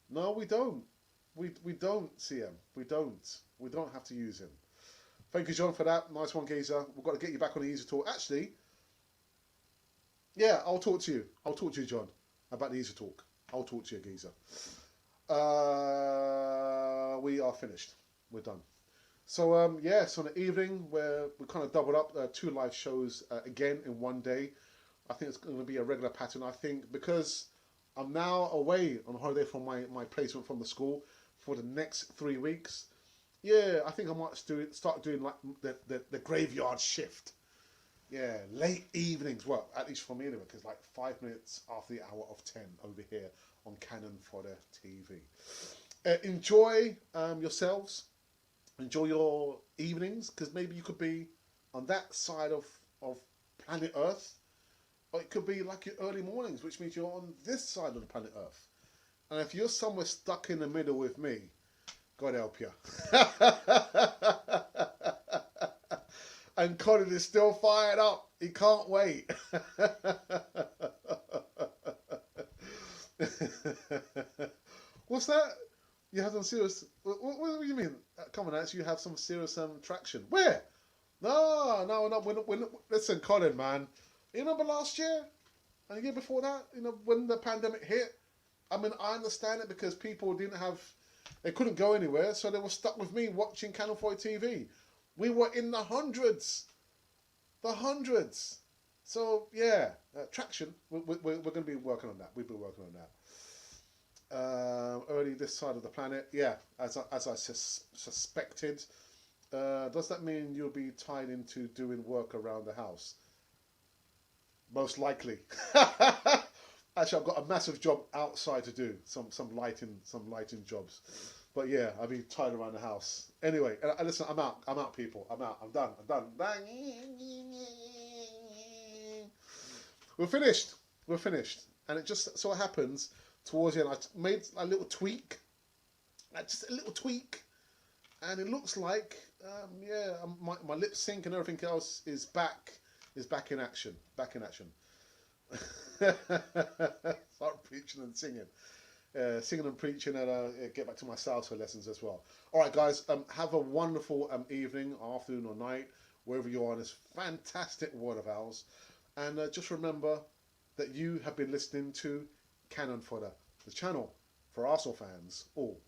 Speaker 1: No, we don't. We don't see him. We don't. We don't have to use him. Thank you, John, for that. Nice one, Geezer. We've got to get you back on the Easy Talk. Actually, yeah, I'll talk to you. I'll talk to you, John, about the Easy Talk. I'll talk to you, Geezer. We are finished. We're done. So, yeah, so in the evening, where we kind of doubled up 2 live shows again in one day. I think it's going to be a regular pattern. I think because I'm now away on holiday from my placement from the school for the next 3 weeks. Yeah, I think I might start doing like the graveyard shift. Yeah, late evenings. Well, at least for me anyway, because like 5 minutes after the hour of 10 over here on Canon Fodder TV. Enjoy yourselves. Enjoy your evenings, because maybe you could be on that side of planet Earth, or it could be like your early mornings, which means you're on this side of the planet Earth. And if you're somewhere stuck in the middle with me, God help you. And Colin is still fired up. He can't wait. What's that? You have some serious... What do you mean? Come on, actually, you have some serious traction. Where? No. We're not, listen, Colin, man. You remember last year? And the year before that? You know, when the pandemic hit? I mean, I understand it because people didn't have... They couldn't go anywhere, so they were stuck with me watching Channel 4 TV. We were in the hundreds. The hundreds. So, yeah. Traction. We're going to be working on that. We've been working on that. Early this side of the planet, yeah, as I suspected. Does that mean you'll be tied into doing work around the house? Most likely. Actually, I've got a massive job outside to do, some lighting jobs. But yeah, I'll be tied around the house. Anyway, listen, I'm out, people. I'm done. We're finished, and it just so happens. Towards the end, I made a little tweak, just a little tweak, and it looks like, yeah, my lip sync and everything else is back in action, Start preaching and singing, and preaching, and get back to my salsa lessons as well. All right, guys, have a wonderful evening, afternoon, or night, wherever you are on this fantastic world of ours, and just remember that you have been listening to Cannon Fodder, the channel for Arsenal fans all